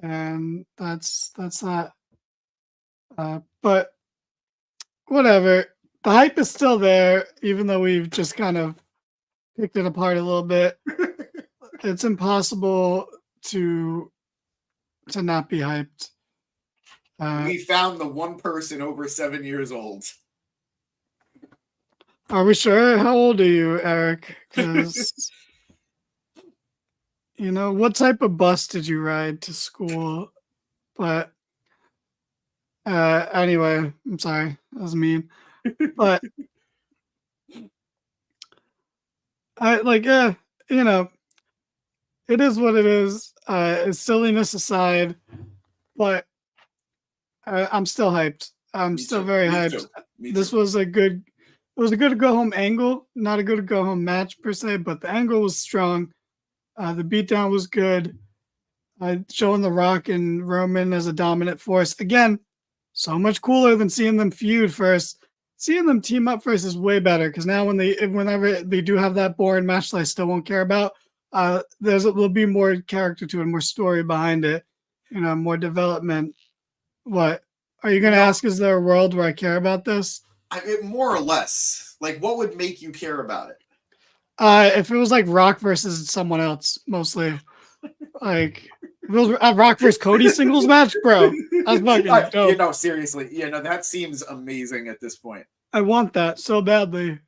[SPEAKER 2] and that's that. But whatever. The hype is still there, even though we've just kind of picked it apart a little bit. It's impossible to not be hyped.
[SPEAKER 1] We found the one person over 7 years old.
[SPEAKER 2] Are we sure? How old are you, Eric? Because what type of bus did you ride to school? But anyway, I'm sorry. That was mean. But it is what it is. It's silliness aside, but I'm still hyped. I'm still very hyped. This was a good go home angle, not a good go home match per se, but the angle was strong. The beatdown was good. Showing The Rock and Roman as a dominant force. Again, so much cooler than seeing them feud first. Seeing them team up first is way better because now whenever they do have that boring match that I still won't care about, there'll be more character to it, more story behind it, more development. What are you going to ask? Is there a world where I care about this?
[SPEAKER 1] More or less. What would make you care about it?
[SPEAKER 2] If it was Rock versus someone else, mostly. If it was a Rock versus Cody singles match, bro. That's fucking dope.
[SPEAKER 1] Seriously. That seems amazing at this point.
[SPEAKER 2] I want that so badly.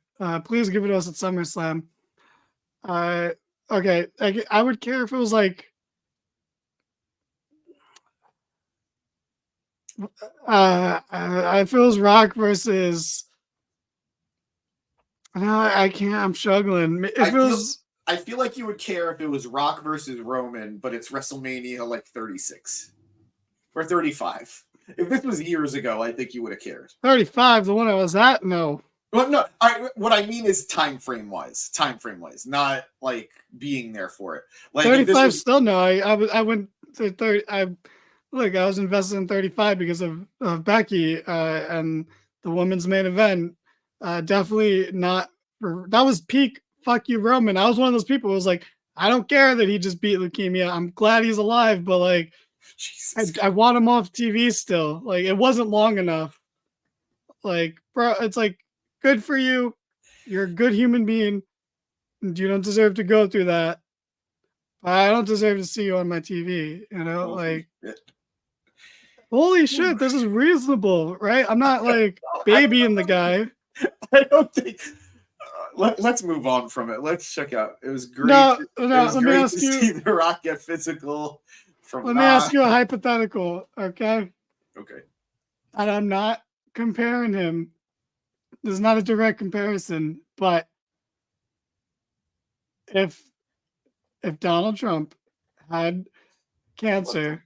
[SPEAKER 2] Please give it to us at SummerSlam. Okay. I would care if it was if it was Rock versus. No, I can't. I'm struggling.
[SPEAKER 1] I feel like you would care if it was Rock versus Roman, but it's WrestleMania 36 or 35. If this was years ago, I think you would have cared.
[SPEAKER 2] 35, the one I was at, no.
[SPEAKER 1] Well, no. What I mean is time frame wise, not being there for it.
[SPEAKER 2] 35 still no. I went to 30. I was invested in 35 because of Becky and the women's main event. Definitely not. That was peak. Fuck you, Roman. I was one of those people who was I don't care that he just beat leukemia. I'm glad he's alive, but I want him off TV still. It wasn't long enough. Bro, it's good for you. You're a good human being. And you don't deserve to go through that. But I don't deserve to see you on my TV. Holy shit, this is reasonable, right? I'm not babying the guy.
[SPEAKER 1] I don't think Let's move on from it. Let's check out. It was great.
[SPEAKER 2] No,
[SPEAKER 1] It was
[SPEAKER 2] let me
[SPEAKER 1] great
[SPEAKER 2] ask
[SPEAKER 1] to
[SPEAKER 2] you.
[SPEAKER 1] see The Rock get physical.
[SPEAKER 2] Let me ask you a hypothetical, okay?
[SPEAKER 1] Okay.
[SPEAKER 2] And I'm not comparing him. There's not a direct comparison, but if Donald Trump had cancer,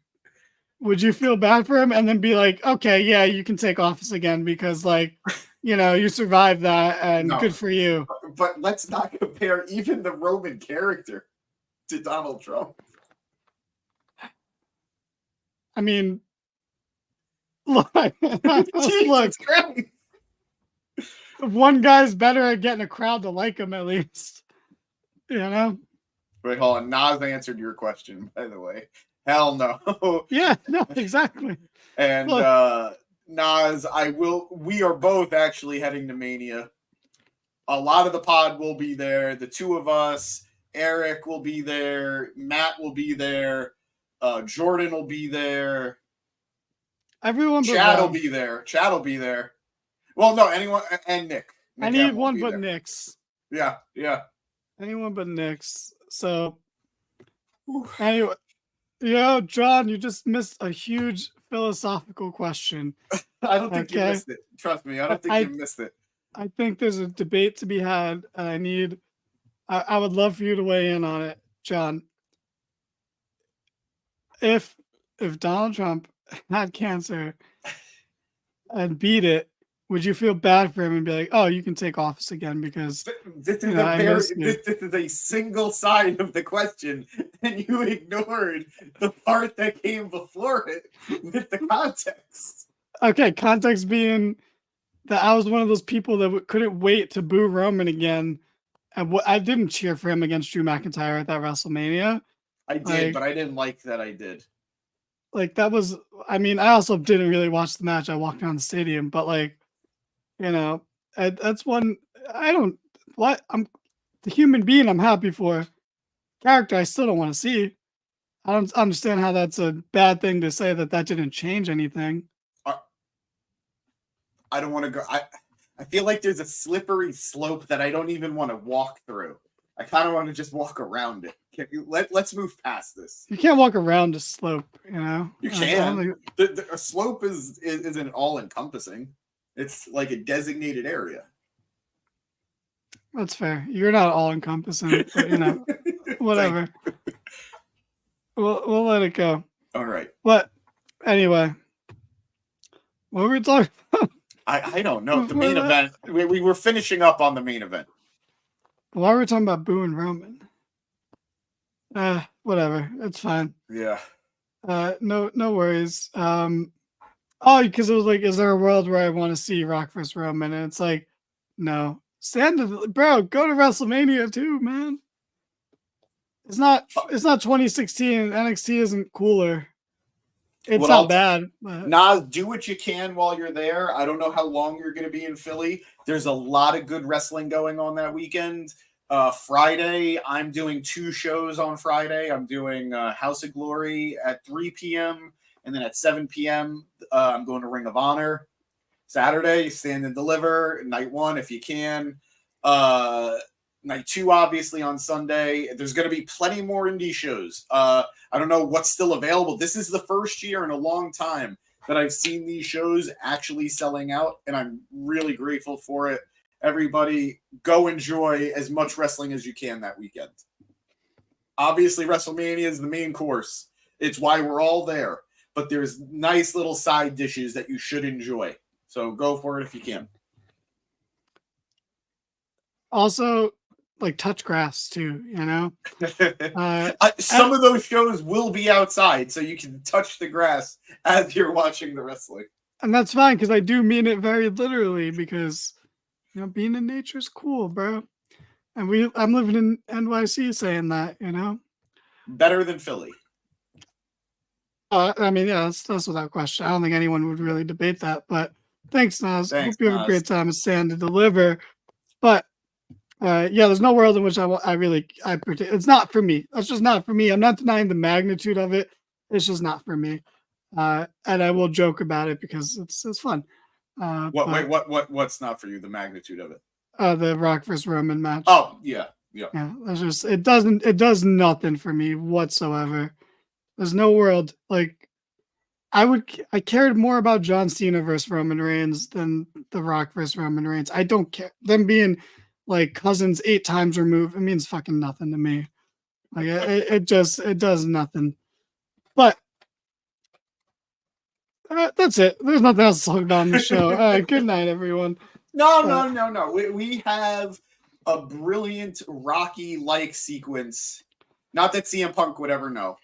[SPEAKER 2] would you feel bad for him and then be like, okay, yeah, you can take office again because, like, you survived that and
[SPEAKER 1] No.
[SPEAKER 2] good for you.
[SPEAKER 1] But let's not compare even the Roman character to Donald Trump.
[SPEAKER 2] I mean, look,
[SPEAKER 1] Jesus Christ.
[SPEAKER 2] one guy's better at getting a crowd to like him at least.
[SPEAKER 1] Wait, hold on. Nas answered your question, by the way. Hell no.
[SPEAKER 2] Yeah, no, exactly.
[SPEAKER 1] And Nas, we are both actually heading to Mania. A lot of the pod will be there. The two of us, Eric will be there, Matt will be there, Jordan will be there.
[SPEAKER 2] Everyone but
[SPEAKER 1] Chad will
[SPEAKER 2] Rev.
[SPEAKER 1] be there. Chad will be there. Well, no, anyone and Nick.
[SPEAKER 2] I need one but Nick's.
[SPEAKER 1] Yeah.
[SPEAKER 2] Anyone but Nick's. So anyway, John, you just missed a huge philosophical question.
[SPEAKER 1] I don't think you missed it. Trust me, I don't think you missed it.
[SPEAKER 2] I think there's a debate to be had, and I would love for you to weigh in on it, John. If Donald Trump had cancer and beat it, would you feel bad for him and be like, "Oh, you can take office again"? Because
[SPEAKER 1] this is a single side of the question, and you ignored the part that came before it with the context.
[SPEAKER 2] Okay, context being that I was one of those people that couldn't wait to boo Roman again, and I didn't cheer for him against Drew McIntyre at that WrestleMania.
[SPEAKER 1] I did, but I didn't like that I did.
[SPEAKER 2] Like that was, I mean, I also didn't really watch the match. I walked around the stadium, but like, that's one. I'm the human being I'm happy for. Character I still don't want to see. I don't understand how that's a bad thing to say that didn't change anything.
[SPEAKER 1] I don't want to go. I feel like there's a slippery slope that I don't even want to walk through. I kind of want to just walk around it. Let's move past this.
[SPEAKER 2] You can't walk around a slope,
[SPEAKER 1] You can. A slope isn't all encompassing. It's like a designated area.
[SPEAKER 2] That's fair. You're not all encompassing, but whatever. We'll let it go.
[SPEAKER 1] All right.
[SPEAKER 2] But anyway, what were we talking about?
[SPEAKER 1] I don't know. The main event. We were finishing up on the main event.
[SPEAKER 2] Why were we talking about booing Roman? Whatever. It's fine.
[SPEAKER 1] Yeah.
[SPEAKER 2] No worries. Because it was like, is there a world where I want to see Rock vs. Roman? And it's like, no. Bro, go to WrestleMania too, man. It's not 2016. NXT isn't cooler. It's not bad. But...
[SPEAKER 1] Nas, do what you can while you're there. I don't know how long you're going to be in Philly. There's a lot of good wrestling going on that weekend. Friday, I'm doing 2 shows on Friday. I'm doing House of Glory at 3 p.m. And then at 7 p.m., I'm going to Ring of Honor. Saturday, Stand and Deliver. Night 1, if you can. Night 2, obviously, on Sunday. There's going to be plenty more indie shows. I don't know what's still available. This is the first year in a long time that I've seen these shows actually selling out, and I'm really grateful for it. Everybody, go enjoy as much wrestling as you can that weekend. Obviously, WrestleMania is the main course. It's why we're all there. But there's nice little side dishes that you should enjoy. So go for it if you can.
[SPEAKER 2] Also, like touch grass too,
[SPEAKER 1] Some of those shows will be outside, so you can touch the grass as you're watching the wrestling.
[SPEAKER 2] And that's fine, because I do mean it very literally, because being in nature is cool, bro. And I'm living in NYC saying that,
[SPEAKER 1] Better than Philly.
[SPEAKER 2] I mean, yeah, that's without question. I don't think anyone would really debate that, but thanks, Nas. Hope you have a great time at Stand to Deliver. But there's no world in which it's not for me. That's just not for me. I'm not denying the magnitude of it. It's just not for me. And I will joke about it because it's fun.
[SPEAKER 1] What's not for you? The magnitude of it?
[SPEAKER 2] the Rock vs. Roman match.
[SPEAKER 1] Oh yeah.
[SPEAKER 2] Yeah, that's just it does nothing for me whatsoever. There's no world like I cared more about John Cena versus Roman Reigns than The Rock versus Roman Reigns. I don't care them being like cousins 8 times removed. It means fucking nothing to me. Like it does nothing. But that's it. There's nothing else to talk about on the show. Good night, everyone.
[SPEAKER 1] No. We have a brilliant Rocky-like sequence. Not that CM Punk would ever know,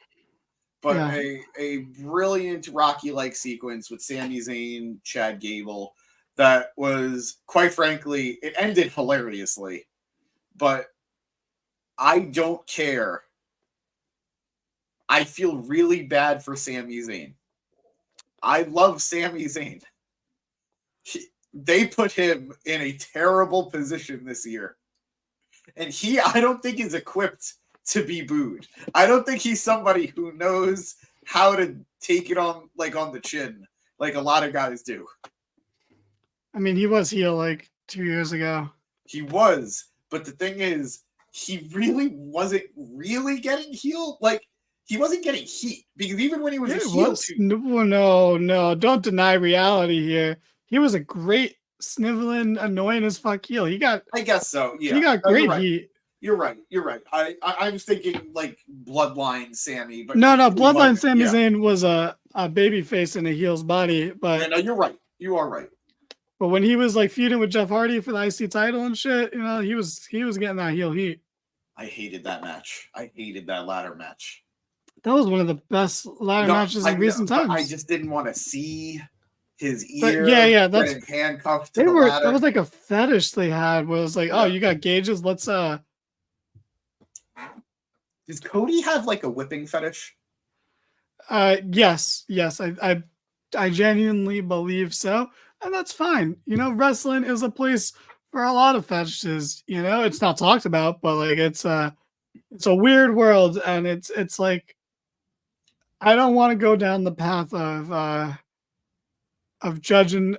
[SPEAKER 1] but a brilliant Rocky-like sequence with Sami Zayn, Chad Gable, that was, quite frankly, it ended hilariously. But I don't care. I feel really bad for Sami Zayn. I love Sami Zayn. They put him in a terrible position this year. And I don't think is equipped to be booed. I don't think he's somebody who knows how to take it on the chin, like a lot of guys do.
[SPEAKER 2] I mean, he was heel like 2 years ago.
[SPEAKER 1] He was, but the thing is, he really wasn't really getting heel. Like, he wasn't getting heat, because even when he was a heel,
[SPEAKER 2] no, don't deny reality here. He was a great sniveling, annoying as fuck heel.
[SPEAKER 1] I guess so. Yeah,
[SPEAKER 2] he got great heat.
[SPEAKER 1] You're right. I was thinking like Bloodline Sammy, but
[SPEAKER 2] no, Bloodline Sami Zayn was a baby face in a heel's body. But
[SPEAKER 1] yeah, no, you're right. You are right.
[SPEAKER 2] But when he was like feuding with Jeff Hardy for the IC title and shit, he was getting that heel heat.
[SPEAKER 1] I hated that match. I hated that ladder match.
[SPEAKER 2] That was one of the best ladder matches in recent times.
[SPEAKER 1] I just didn't want to see his ear.
[SPEAKER 2] That's
[SPEAKER 1] handcuffed to the ladder.
[SPEAKER 2] That was like a fetish they had. Where it was like, oh, you got gauges. Let's
[SPEAKER 1] Does Cody have like a whipping fetish?
[SPEAKER 2] Yes. I genuinely believe so, and that's fine. Wrestling is a place for a lot of fetishes. It's not talked about, but like it's a weird world, and it's like I don't want to go down the path of judging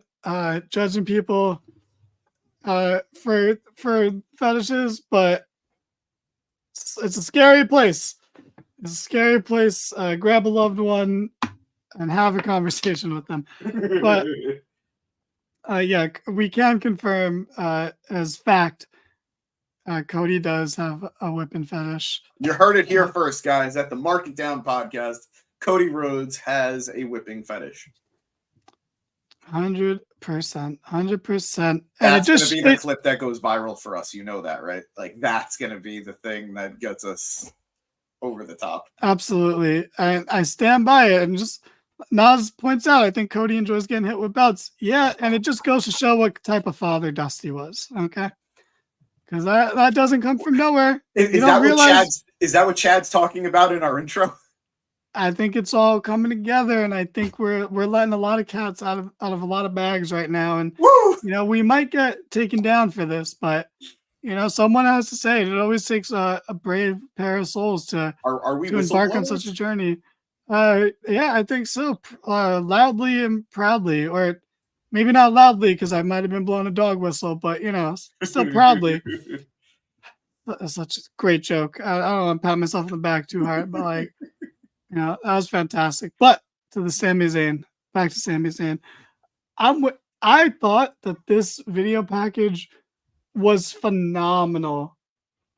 [SPEAKER 2] people for fetishes, but it's a scary place. It's a scary place. Grab a loved one and have a conversation with them. But we can confirm as fact Cody does have a whipping fetish.
[SPEAKER 1] You heard it here first, guys. At the Mark It Down podcast, Cody Rhodes has a whipping fetish.
[SPEAKER 2] 100%. And
[SPEAKER 1] that's going to be the clip that goes viral for us. You know that, right? Like, that's going to be the thing that gets us over the top.
[SPEAKER 2] Absolutely. I stand by it. And just Nas points out, I think Cody enjoys getting hit with belts. Yeah, and it just goes to show what type of father Dusty was. Okay. Because that doesn't come from nowhere.
[SPEAKER 1] Is that what Chad's talking about in our intro?
[SPEAKER 2] I think it's all coming together, and I think we're letting a lot of cats out of a lot of bags right now. And we might get taken down for this, but someone has to say it. It always takes a brave pair of souls to embark on such a journey. Yeah, I think so. Loudly and proudly, or maybe not loudly because I might have been blowing a dog whistle, but still proudly. That's such a great joke. I don't want to pat myself on the back too hard, but like. That was fantastic. But back to Sami Zayn. I thought that this video package was phenomenal,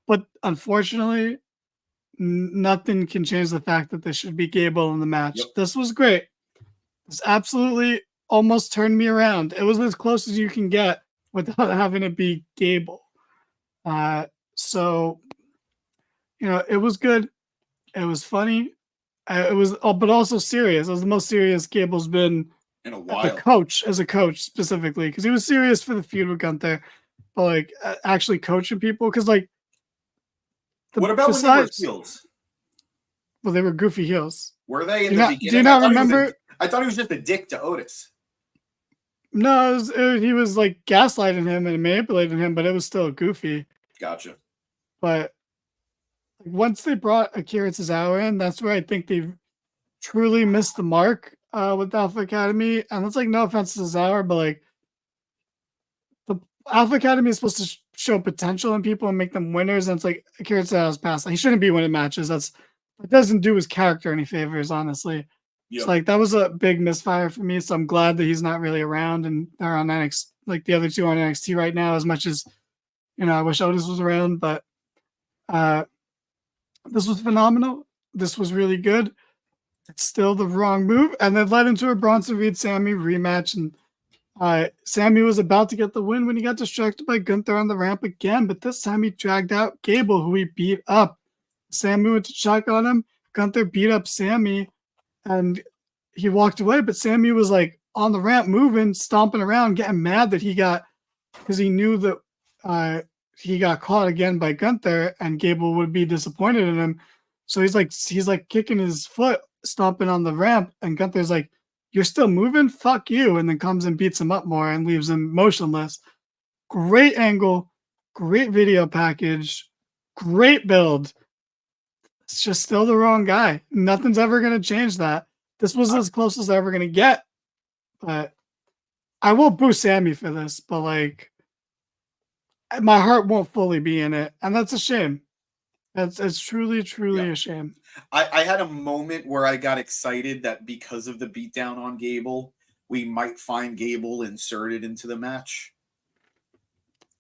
[SPEAKER 2] but unfortunately, nothing can change the fact that this should be Gable in the match. Yep. This was great. This absolutely almost turned me around. It was as close as you can get without having it be Gable. So, it was good. It was funny. It was, but also serious. It was the most serious Gable's been
[SPEAKER 1] in a while.
[SPEAKER 2] As a coach specifically, because he was serious for the feud with Gunther, but like actually coaching people. Because like,
[SPEAKER 1] what about when they were heels?
[SPEAKER 2] Well, they were goofy heels.
[SPEAKER 1] Were they in the beginning?
[SPEAKER 2] Do you not remember?
[SPEAKER 1] I thought he was just a dick to Otis.
[SPEAKER 2] No, he was like gaslighting him and manipulating him, but it was still goofy.
[SPEAKER 1] Gotcha.
[SPEAKER 2] But once they brought Akira Tozawa in, that's where I think they've truly missed the mark with Alpha Academy. And that's like no offense to Tozawa, but like the Alpha Academy is supposed to show potential in people and make them winners. And it's like Akira Tozawa's past. He shouldn't be winning matches. It doesn't do his character any favors, honestly.
[SPEAKER 1] Yep.
[SPEAKER 2] It's like that was a big misfire for me. So I'm glad that he's not really around and they're on NXT, like the other two on NXT right now, as much as I wish Otis was around, but this was phenomenal. This was really good. It's still the wrong move. And then led into a Bronson Reed Sammy rematch. And Sammy was about to get the win when he got distracted by Gunther on the ramp again. But this time he dragged out Gable, who he beat up. Sammy went to check on him. Gunther beat up Sammy and he walked away. But Sammy was like on the ramp, moving, stomping around, getting mad that because he knew that he got caught again by Gunther and Gable would be disappointed in him. So he's like kicking his foot, stomping on the ramp, and Gunther's like, "You're still moving? Fuck you!" And then comes and beats him up more and leaves him motionless. Great angle, great video package, great build. It's just still the wrong guy. Nothing's ever gonna change that. This was as close as they're ever gonna get. But I will boo Sammy for this, but like my heart won't fully be in it, and that's a shame. It's truly a shame.
[SPEAKER 1] I had a moment where I got excited that because of the beatdown on Gable, we might find Gable inserted into the match.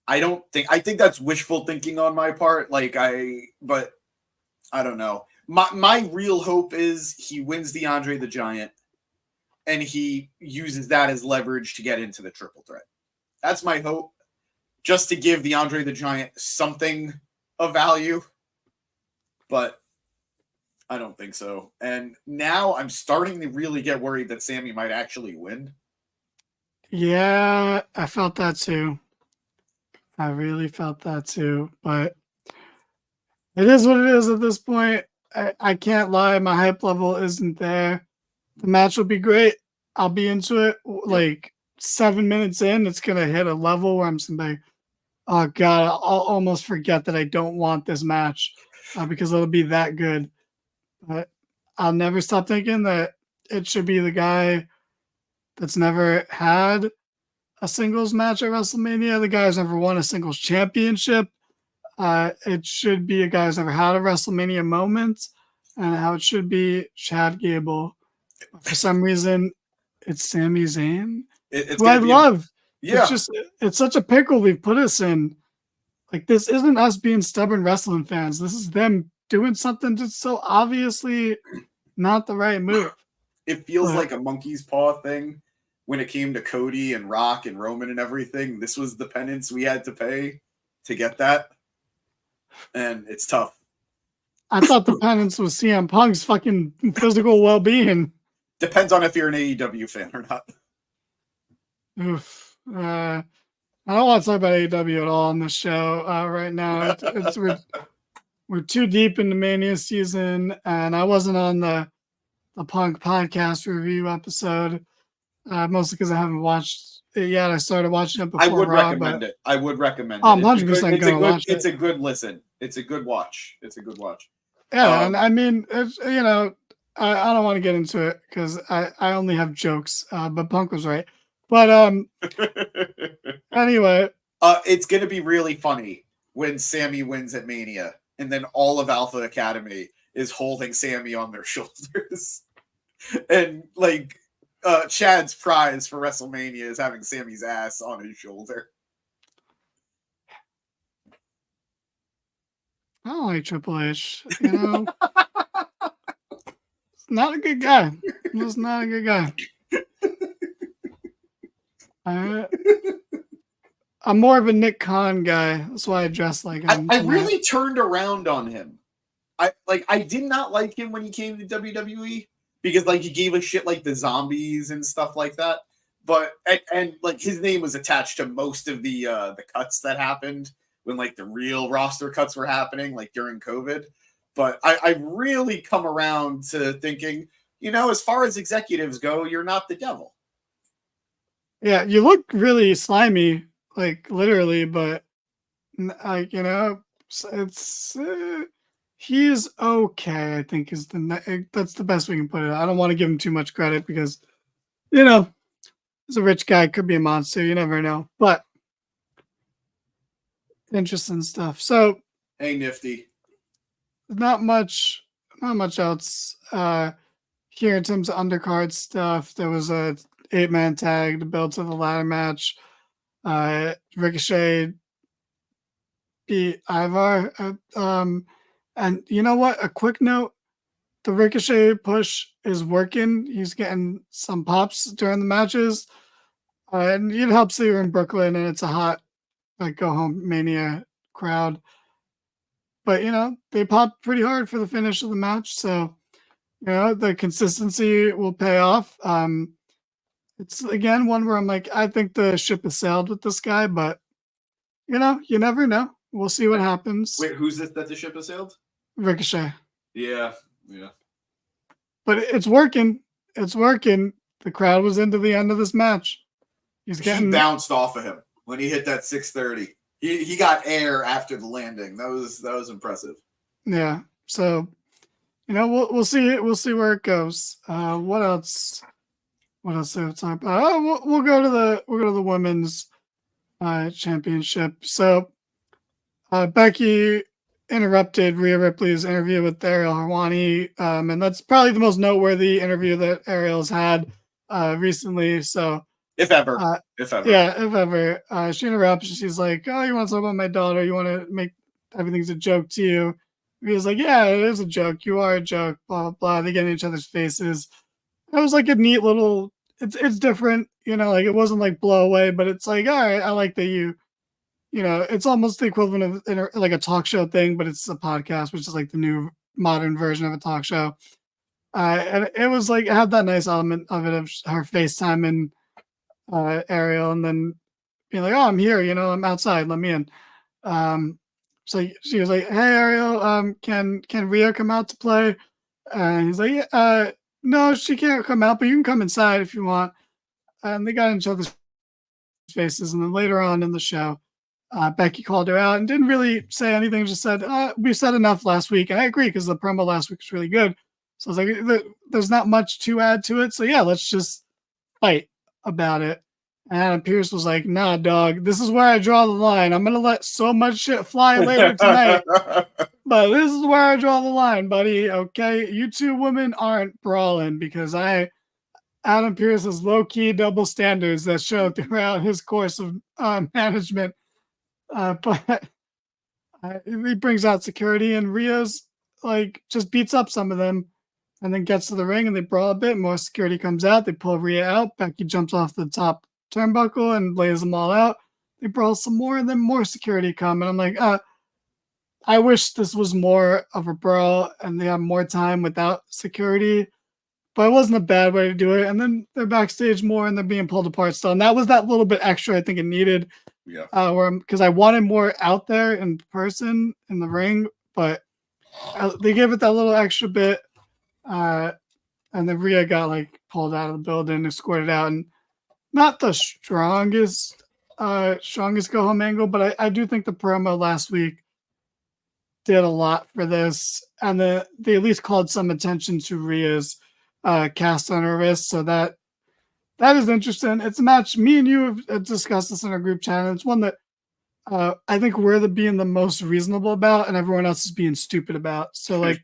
[SPEAKER 1] I think that's wishful thinking on my part. But I don't know. My real hope is he wins the Andre the Giant and he uses that as leverage to get into the triple threat. That's my hope. Just to give the Andre the Giant something of value. But I don't think so. And now I'm starting to really get worried that Sammy might actually win.
[SPEAKER 2] Yeah, I felt that too. I really felt that too. But it is what it is at this point. I can't lie. My hype level isn't there. The match will be great. I'll be into it. Like 7 minutes in, it's going to hit a level where I'm like, oh, God, I'll almost forget that I don't want this match. Because it'll be that good. But I'll never stop thinking that it should be the guy that's never had a singles match at WrestleMania. The guy who's never won a singles championship. It should be a guy who's never had a WrestleMania moment. And how it should be Chad Gable. For some reason, it's Sami Zayn. Who I love.
[SPEAKER 1] Yeah.
[SPEAKER 2] It's such a pickle we've put us in. Like, this isn't us being stubborn wrestling fans. This is them doing something just so obviously not the right move.
[SPEAKER 1] It feels like a monkey's paw thing when it came to Cody and Rock and Roman and everything. This was the penance we had to pay to get that. And it's tough.
[SPEAKER 2] I thought the penance was CM Punk's fucking physical well-being.
[SPEAKER 1] Depends on if you're an AEW fan or not.
[SPEAKER 2] Oof. I don't want to talk about AEW at all on this show right now. We're too deep into Mania season, and I wasn't on the Punk podcast review episode, mostly because I haven't watched it yet. I started watching it before.
[SPEAKER 1] I would
[SPEAKER 2] Raw,
[SPEAKER 1] recommend it. I would recommend it.
[SPEAKER 2] I'm 100% going to watch it.
[SPEAKER 1] It's a good listen. It's a good watch.
[SPEAKER 2] Yeah, and I mean, it's, I don't want to get into it because I only have jokes, but Punk was right. But anyway,
[SPEAKER 1] it's gonna be really funny when Sammy wins at Mania, and then all of Alpha Academy is holding Sammy on their shoulders, and like Chad's prize for WrestleMania is having Sammy's ass on his shoulder.
[SPEAKER 2] I don't like Triple H. Not a good guy. He's not a good guy. I'm more of a Nick Khan guy. That's why I dress like him.
[SPEAKER 1] I really turned around on him. I did not like him when he came to WWE because like he gave a shit like the zombies and stuff like that. But and like his name was attached to most of the cuts that happened when like the real roster cuts were happening, like during COVID. But I really come around to thinking, as far as executives go, you're not the devil.
[SPEAKER 2] Yeah, you look really slimy, like literally, but like it's he's okay. I think that's the best we can put it. I don't want to give him too much credit because he's a rich guy, could be a monster. You never know, but interesting stuff. So
[SPEAKER 1] Hey, Nifty.
[SPEAKER 2] not much else here in terms of undercard stuff. There was a 8-man tag to build to the ladder match. Ricochet beat Ivar. And you know what? A quick note: the Ricochet push is working. He's getting some pops during the matches, and it helps that you're in Brooklyn and it's a hot go home mania crowd. But they popped pretty hard for the finish of the match, so the consistency will pay off. It's again one where I'm like, I think the ship has sailed with this guy, but you never know. We'll see what happens.
[SPEAKER 1] Wait, who's this that the ship has sailed?
[SPEAKER 2] Ricochet.
[SPEAKER 1] Yeah.
[SPEAKER 2] But it's working. It's working. The crowd was into the end of this match.
[SPEAKER 1] He bounced off of him when he hit that 630. He got air after the landing. That was impressive.
[SPEAKER 2] Yeah. So, we'll see it. We'll see where it goes. What else? What else do we talk about? Oh, we'll go to the women's championship. So, Becky interrupted Rhea Ripley's interview with Ariel Helwani, and that's probably the most noteworthy interview that Ariel's had recently. So,
[SPEAKER 1] if ever.
[SPEAKER 2] Yeah, if ever. She interrupts. She's like, "Oh, you want to talk about my daughter? You want to make everything's a joke to you?" Rhea's like, "Yeah, it is a joke. You are a joke." Blah blah blah. They get in each other's faces. It was like a neat little. It's different, like it wasn't like blow away, but it's like, all right, I like that you. It's almost the equivalent of like a talk show thing, but it's a podcast, which is like the new modern version of a talk show. And it was like, it had that nice element of it, of her FaceTime and Ariel, and then being like, "Oh, I'm here, I'm outside, let me in." So she was like, "Hey, Ariel, can Rhea come out to play?" And he's like, "No, she can't come out, but you can come inside if you want." And they got in each other's faces, and then later on in the show, Becky called her out and didn't really say anything, just said, "We said enough last week." And I agree, because the promo last week was really good. So I was like, there's not much to add to it. So yeah, let's just fight about it. And Adam Pearce was like, "Nah, dog, this is where I draw the line. I'm going to let so much shit fly later tonight, but this is where I draw the line, buddy. Okay, you two women aren't brawling, because Adam Pearce has low-key double standards that show throughout his course of management. But he brings out security, and Rhea's like just beats up some of them and then gets to the ring, and they brawl a bit. More security comes out. They pull Rhea out. Becky jumps off the top turnbuckle and lays them all out. They brawl some more, and then more security come. And I'm like, I wish this was more of a brawl and they have more time without security. But it wasn't a bad way to do it. And then they're backstage more, and they're being pulled apart still. And that was that little bit extra I think it needed.
[SPEAKER 1] Yeah.
[SPEAKER 2] Because I wanted more out there in person in the ring, but they gave it that little extra bit. And then Rhea got like pulled out of the building, escorted out, and not the strongest go home angle, but I do think the promo last week did a lot for this, and they at least called some attention to Rhea's cast on her wrist, so that is interesting. It's a match me and you have discussed this in our group chat, and it's one that I think we're being the most reasonable about, and everyone else is being stupid about. So like,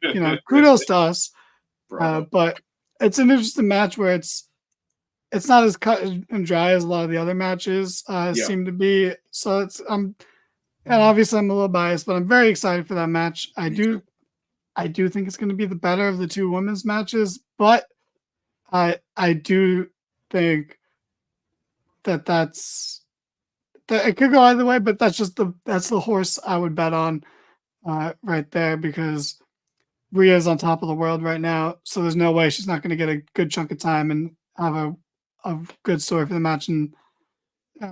[SPEAKER 2] kudos to us. But it's an interesting match where it's not as cut and dry as a lot of the other matches seem to be. So it's and obviously I'm a little biased, but I'm very excited for that match. I do think it's going to be the better of the two women's matches, but I do think that it could go either way, but that's the horse I would bet on right there, because Rhea's on top of the world right now, so there's no way she's not going to get a good chunk of time and have a good story for the match. And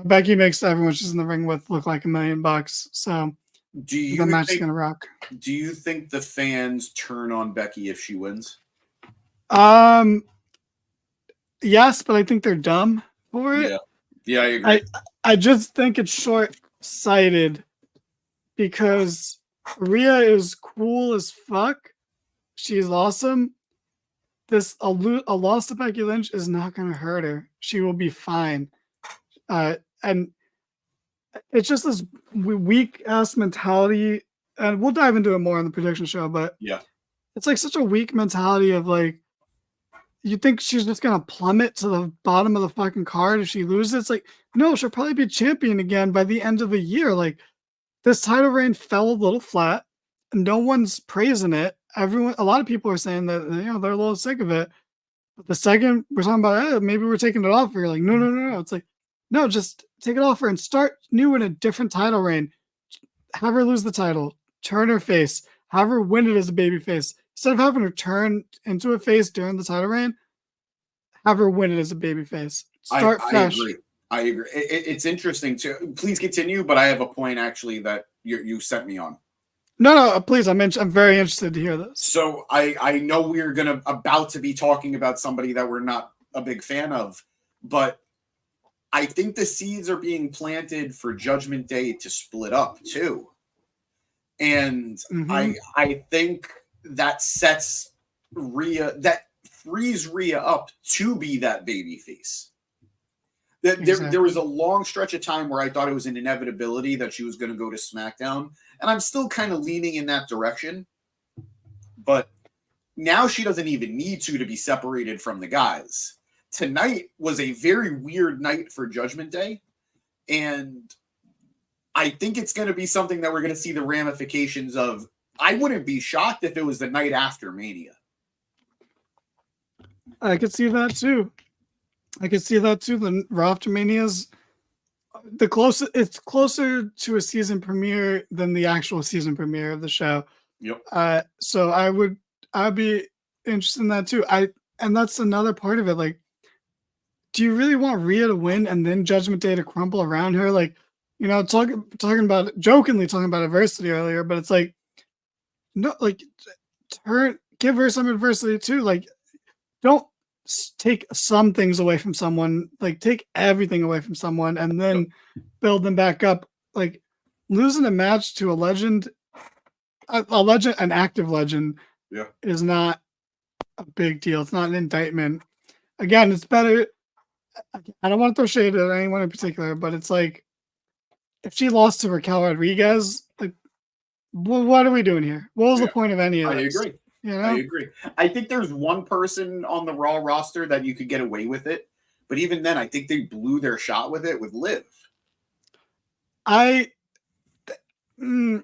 [SPEAKER 2] Becky makes everyone she's in the ring with look like $1 million. So the match is going to rock.
[SPEAKER 1] Do you think the fans turn on Becky if she wins?
[SPEAKER 2] Yes, but I think they're dumb for it.
[SPEAKER 1] Yeah, I agree.
[SPEAKER 2] I just think it's short-sighted, because Rhea is cool as fuck. She's awesome. A loss to Becky Lynch is not going to hurt her. She will be fine. And it's just this weak ass mentality, and we'll dive into it more on the prediction show. But
[SPEAKER 1] Yeah.
[SPEAKER 2] it's like such a weak mentality of like, you think she's just gonna plummet to the bottom of the fucking card if she loses? It's like, no, she'll probably be champion again by the end of the year. Like, this title reign fell a little flat, and no one's praising it. A lot of people are saying that they're a little sick of it. But the second we're talking about, maybe we're taking it off, you're like, no, no, no, no. It's like, no, just take it off her and start new in a different title reign. Have her lose the title, turn her face, have her win it as a baby face. Instead of having her turn into a face during the title reign, have her win it as a baby face. Start fresh.
[SPEAKER 1] I agree. It's interesting too. Please continue, but I have a point actually that you sent me on.
[SPEAKER 2] No, please. I'm very interested to hear this.
[SPEAKER 1] So I know we're about to be talking about somebody that we're not a big fan of, but I think the seeds are being planted for Judgment Day to split up too. And I think that sets that frees Rhea up to be that baby face. There was a long stretch of time where I thought it was an inevitability that she was going to go to SmackDown, and I'm still kind of leaning in that direction. But now she doesn't even need to be separated from the guys. Tonight was a very weird night for Judgment Day, and I think it's going to be something that we're going to see the ramifications of. I wouldn't be shocked if it was the night after Mania.
[SPEAKER 2] I could see that too. The Raw after Mania's it's closer to a season premiere than the actual season premiere of the show.
[SPEAKER 1] Yep.
[SPEAKER 2] So I'd be interested in that too. And that's another part of it. Like, do you really want Rhea to win and then Judgment Day to crumble around her? Like, jokingly talking about adversity earlier, but it's like, no, like, give her some adversity too. Like, don't take some things away from someone, like take everything away from someone and then build them back up. Like, losing a match to a legend, an active legend, is not a big deal. It's not an indictment. Again, it's better. I don't want to throw shade at anyone in particular, but it's like, if she lost to Raquel Rodriguez, like, what are we doing here? What was the point of any of this?
[SPEAKER 1] I agree. I agree. I think there's one person on the Raw roster that you could get away with it, but even then, I think they blew their shot with it with Liv.
[SPEAKER 2] I tried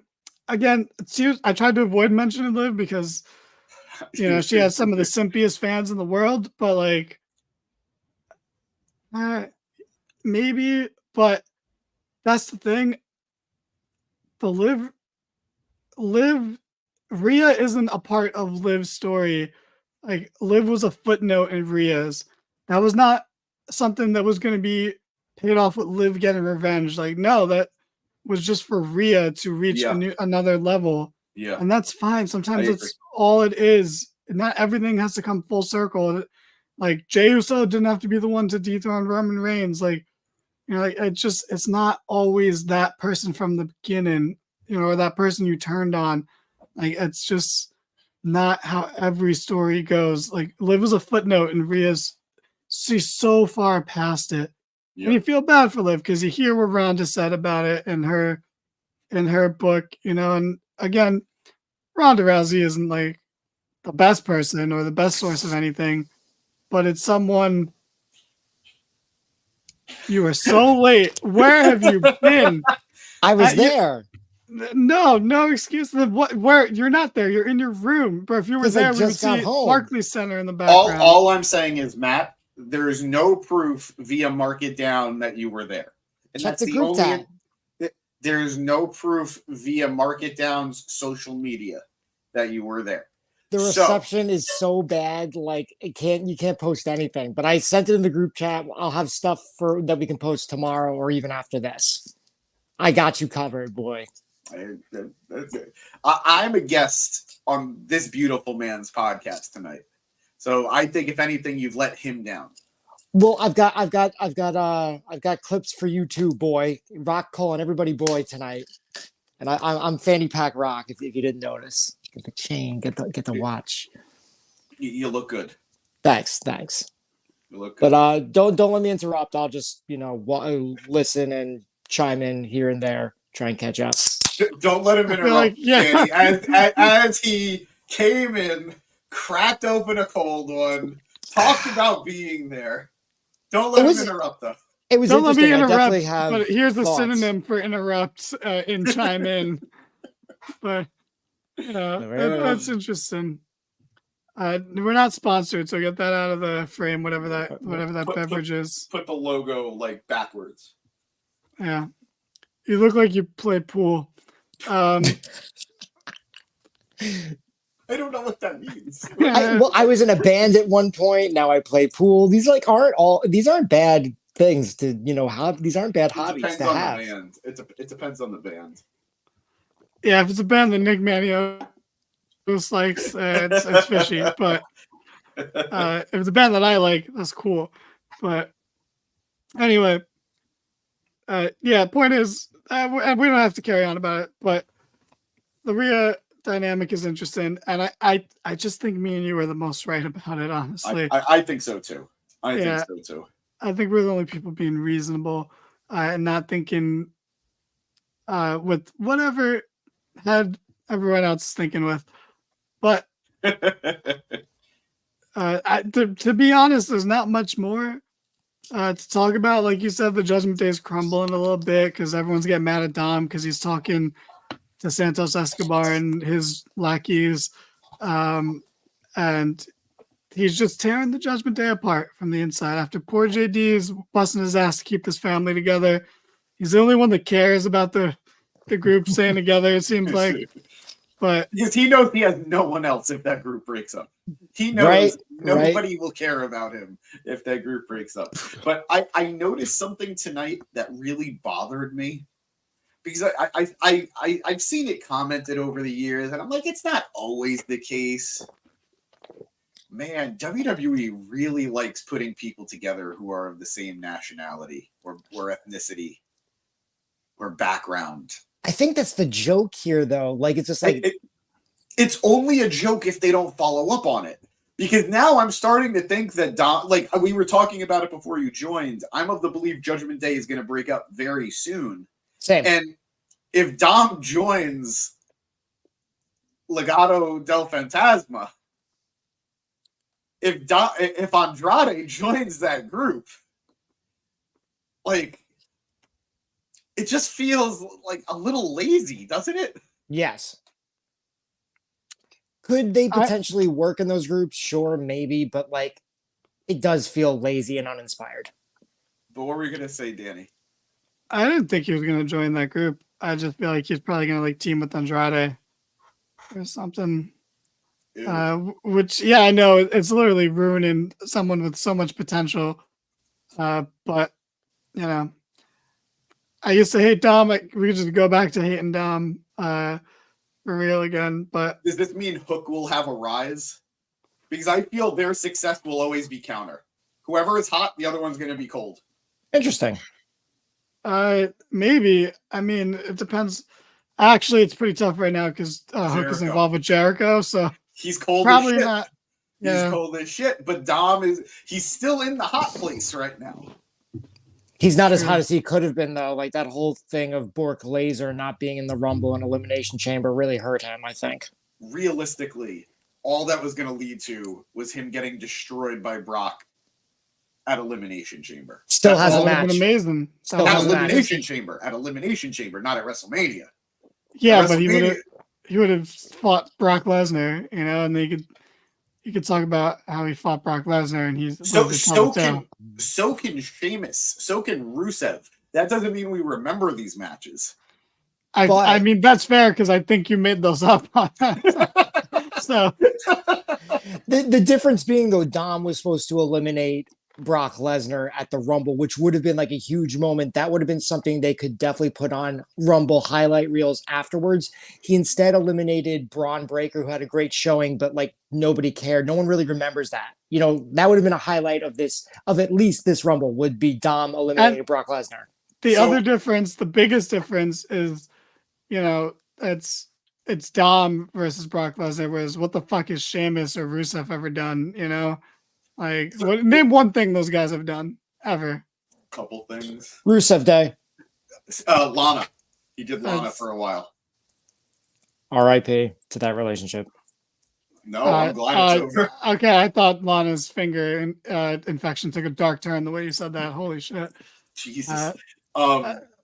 [SPEAKER 2] to avoid mentioning Liv because she has some of the simpiest fans in the world, but like, maybe. But that's the thing. The Liv. Rhea isn't a part of Liv's story. Like, Liv was a footnote in Rhea's. That was not something that was going to be paid off with Liv getting revenge. Like, no, that was just for Rhea to reach another level.
[SPEAKER 1] Yeah.
[SPEAKER 2] And that's fine. Sometimes it's all it is. Not everything has to come full circle. Like, Jey Uso didn't have to be the one to dethrone Roman Reigns. Like, it's not always that person from the beginning, or that person you turned on. Like, it's just not how every story goes. Like, Liv was a footnote and she's so far past it. Yep. And you feel bad for Liv because you hear what Ronda said about it in her book, and again, Ronda Rousey isn't like the best person or the best source of anything, but it's someone. You are so late. Where have you been?
[SPEAKER 7] I was there.
[SPEAKER 2] No excuse. Where you're not there? You're in your room, bro. If you were there, we would see Barclays Center in the background.
[SPEAKER 1] All I'm saying is, Matt, there is no proof via Mark It Down that you were there, and
[SPEAKER 7] Check
[SPEAKER 1] that's
[SPEAKER 7] the group chat.
[SPEAKER 1] There is no proof via Mark It Down's social media that you were there.
[SPEAKER 7] The reception is so bad, like you can't post anything. But I sent it in the group chat. I'll have stuff that we can post tomorrow or even after this. I got you covered, boy.
[SPEAKER 1] I'm a guest on this beautiful man's podcast tonight, so I think if anything, you've let him down.
[SPEAKER 7] Well, I've got clips for you too, boy. Rock calling everybody boy tonight, and I'm fanny pack Rock. If you didn't notice, get the chain, get the watch.
[SPEAKER 1] You look good.
[SPEAKER 7] Thanks.
[SPEAKER 1] You look good.
[SPEAKER 7] But don't let me interrupt. I'll just listen and chime in here and there, try and catch up.
[SPEAKER 1] Don't let him
[SPEAKER 2] I feel
[SPEAKER 1] interrupt,
[SPEAKER 2] like, yeah.
[SPEAKER 1] Danny. As he came in, cracked open a cold one, talked about being there. Don't let him interrupt though.
[SPEAKER 7] It was
[SPEAKER 2] Don't let me
[SPEAKER 7] interesting. I definitely
[SPEAKER 2] interrupt,
[SPEAKER 7] have
[SPEAKER 2] but here's a
[SPEAKER 7] thoughts.
[SPEAKER 2] synonym for interrupt in chime in. But that's interesting. We're not sponsored, so get that out of the frame. Whatever that beverage is.
[SPEAKER 1] Put the logo like backwards.
[SPEAKER 2] Yeah, you look like you play pool.
[SPEAKER 1] I don't know what that means.
[SPEAKER 7] I was in a band at one point. Now I play pool. These aren't bad things to have. These aren't bad hobbies to have.
[SPEAKER 1] The band. It depends on the band.
[SPEAKER 2] Yeah, if it's a band that Nick Manios likes, it's fishy. But if it's a band that I like, that's cool. But anyway, point is, and we don't have to carry on about it. But the Rhea dynamic is interesting, and I just think me and you are the most right about it. Honestly,
[SPEAKER 1] I think so too. I think we're
[SPEAKER 2] the only people being reasonable and not thinking with whatever head everyone else is thinking with. But to be honest, there's not much more to talk about. Like you said, the Judgment Day is crumbling a little bit because everyone's getting mad at Dom because he's talking to Santos Escobar and his lackeys, and he's just tearing the Judgment Day apart from the inside. After poor JD is busting his ass to keep this family together, he's the only one that cares about the group staying together, it seems like. But
[SPEAKER 1] because he knows he has no one else if that group breaks up. He knows nobody will care about him if that group breaks up. But I noticed something tonight that really bothered me. Because I've seen it commented over the years, and I'm like, it's not always the case. Man, WWE really likes putting people together who are of the same nationality or ethnicity or background.
[SPEAKER 7] I think that's the joke here, though. Like, it's just like
[SPEAKER 1] it's only a joke if they don't follow up on it. Because now I'm starting to think that Dom, like we were talking about it before you joined, I'm of the belief Judgment Day is going to break up very soon.
[SPEAKER 7] Same.
[SPEAKER 1] And if Dom joins Legado del Fantasma, if Andrade joins that group, like, it just feels like a little lazy, doesn't it?
[SPEAKER 7] Yes. Could they potentially work in those groups? Sure, maybe, but like, it does feel lazy and uninspired.
[SPEAKER 1] But what were you gonna say, Danny?
[SPEAKER 2] I didn't think he was gonna join that group. I just feel like he's probably gonna like team with Andrade or something. Which, yeah, I know it's literally ruining someone with so much potential. But you know, I used to hate Dom. We could just go back to hating Dom for real again. But
[SPEAKER 1] does this mean Hook will have a rise? Because I feel their success will always be counter. Whoever is hot, the other one's going to be cold.
[SPEAKER 7] Interesting.
[SPEAKER 2] Maybe. I mean, it depends. Actually, it's pretty tough right now because Hook is involved with Jericho, so
[SPEAKER 1] he's cold.
[SPEAKER 2] Probably
[SPEAKER 1] as shit.
[SPEAKER 2] not.
[SPEAKER 1] Yeah. He's cold as shit. But Dom he's still in the hot place right now.
[SPEAKER 7] He's not as hot as he could have been, though. Like, that whole thing of Bork Laser not being in the Rumble and Elimination Chamber really hurt him, I think.
[SPEAKER 1] Realistically, all that was going to lead to was him getting destroyed by Brock at Elimination Chamber.
[SPEAKER 7] Still has a match.
[SPEAKER 2] Amazing.
[SPEAKER 1] At Elimination Chamber. At Elimination Chamber, not at WrestleMania.
[SPEAKER 2] Yeah, but he would have fought Brock Lesnar, you know, and you could talk about how he fought Brock Lesnar, and he's
[SPEAKER 1] so can Sheamus, so can Rusev. That doesn't mean we remember these matches.
[SPEAKER 2] I mean, that's fair because I think you made those up. So
[SPEAKER 7] the difference being, though, Dom was supposed to eliminate Brock Lesnar at the Rumble, which would have been like a huge moment. That would have been something they could definitely put on Rumble highlight reels afterwards. He instead eliminated Braun Breaker, who had a great showing, but like nobody cared. No one really remembers that. You know, that would have been a highlight of at least this Rumble would be Dom eliminating Brock Lesnar.
[SPEAKER 2] The biggest difference is, you know, it's Dom versus Brock Lesnar, whereas what the fuck is Sheamus or Rusev ever done, you know? Like, name one thing those guys have done ever.
[SPEAKER 1] Couple things.
[SPEAKER 7] Rusev Day.
[SPEAKER 1] Lana. He did Lana for a while.
[SPEAKER 7] R.I.P. to that relationship.
[SPEAKER 1] No, I'm glad it's over.
[SPEAKER 2] Okay, I thought Lana's finger infection took a dark turn the way you said that. Holy shit!
[SPEAKER 1] Jesus.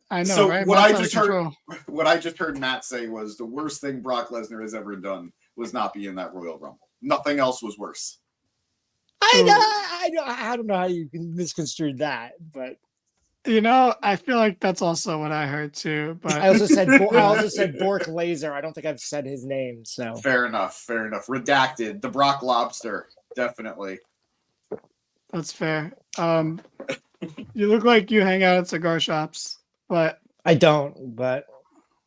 [SPEAKER 2] I know,
[SPEAKER 1] So
[SPEAKER 2] right?
[SPEAKER 1] what
[SPEAKER 2] Matt's
[SPEAKER 1] I
[SPEAKER 2] out of
[SPEAKER 1] just heard,
[SPEAKER 2] control.
[SPEAKER 1] what I just heard Matt say was the worst thing Brock Lesnar has ever done was not be in that Royal Rumble. Nothing else was worse.
[SPEAKER 7] I don't know how you can misconstrue that, but
[SPEAKER 2] You know, I feel like that's also what I heard too. But
[SPEAKER 7] I also said Bork Laser. I don't think I've said his name, so
[SPEAKER 1] Fair enough. Redacted. The Brock Lobster, definitely.
[SPEAKER 2] that's fair. You look like you hang out at cigar shops, but
[SPEAKER 7] I don't. But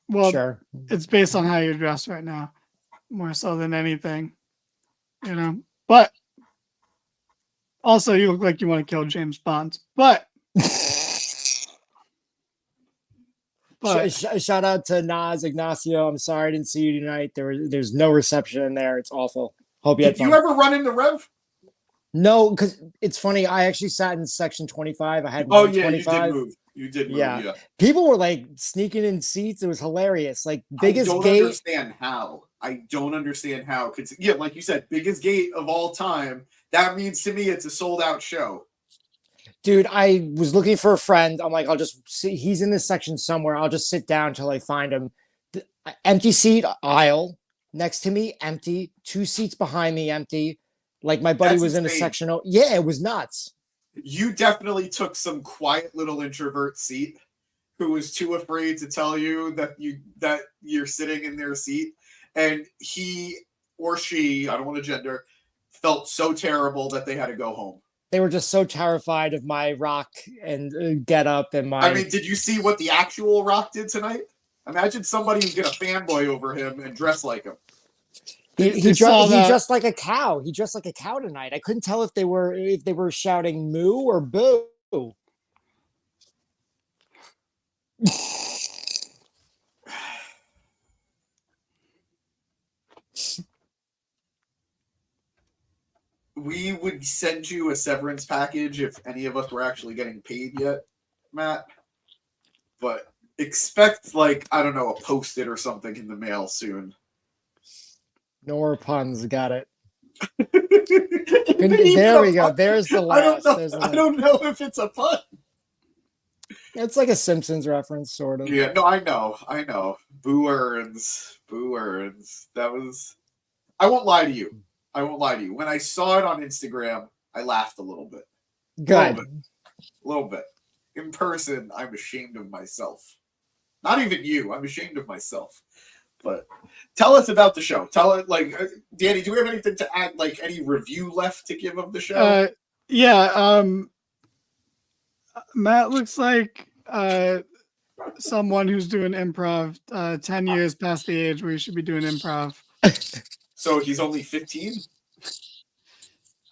[SPEAKER 2] well,
[SPEAKER 7] sure.
[SPEAKER 2] it's based on how you're dressed right now, more so than anything, you know. But also, you look like you want to kill James Bond. But
[SPEAKER 7] Shout out to Nas Ignacio. I'm sorry I didn't see you tonight. There's no reception in there. It's awful. Hope you had
[SPEAKER 1] Did
[SPEAKER 7] fun.
[SPEAKER 1] you ever run into Rev?
[SPEAKER 7] No, because it's funny. I actually sat in section 25. I had
[SPEAKER 1] Oh yeah, you
[SPEAKER 7] 25.
[SPEAKER 1] did move. You did move.
[SPEAKER 7] Yeah.
[SPEAKER 1] Yeah.
[SPEAKER 7] People were like sneaking in seats. It was hilarious. Like
[SPEAKER 1] I
[SPEAKER 7] biggest
[SPEAKER 1] don't
[SPEAKER 7] gate.
[SPEAKER 1] understand how. I don't understand how. Cause yeah, like you said, biggest gate of all time. That means to me it's a sold out show.
[SPEAKER 7] Dude, I was looking for a friend. I'm like, I'll just see. He's in this section somewhere. I'll just sit down till I find him. Empty seat aisle next to me, empty. 2 seats behind me, empty. Like my buddy
[SPEAKER 1] That's
[SPEAKER 7] was in a
[SPEAKER 1] insane.
[SPEAKER 7] section. Yeah, it was nuts.
[SPEAKER 1] You definitely took some quiet little introvert seat who was too afraid to tell you that you're sitting in their seat, and he or she, I don't want to gender, felt so terrible that they had to go home.
[SPEAKER 7] They were just so terrified of my rock and get up and my.
[SPEAKER 1] I mean, did you see what the actual Rock did tonight? Imagine somebody who's gonna fanboy over him and dress like him.
[SPEAKER 7] He dressed like a cow. He dressed like a cow tonight. I couldn't tell if they were shouting moo or boo.
[SPEAKER 1] We would send you a severance package if any of us were actually getting paid yet, Matt. But expect, like, I don't know, a Post-it or something in the mail soon.
[SPEAKER 7] No more puns. Got it. There we go. There's the last.
[SPEAKER 1] I don't know if it's a pun.
[SPEAKER 7] It's like a Simpsons reference, sort of.
[SPEAKER 1] Yeah, no, I know. Boo earns. That was. I won't lie to you. When I saw it on Instagram, I laughed a little bit.
[SPEAKER 7] Good.
[SPEAKER 1] A little bit. In person, I'm ashamed of myself. Not even you. I'm ashamed of myself. But tell us about the show. Tell it, like, Danny, do we have anything to add, like any review left to give of the show?
[SPEAKER 2] Yeah. Matt looks like someone who's doing improv 10 years past the age where you should be doing improv.
[SPEAKER 1] So he's only 15?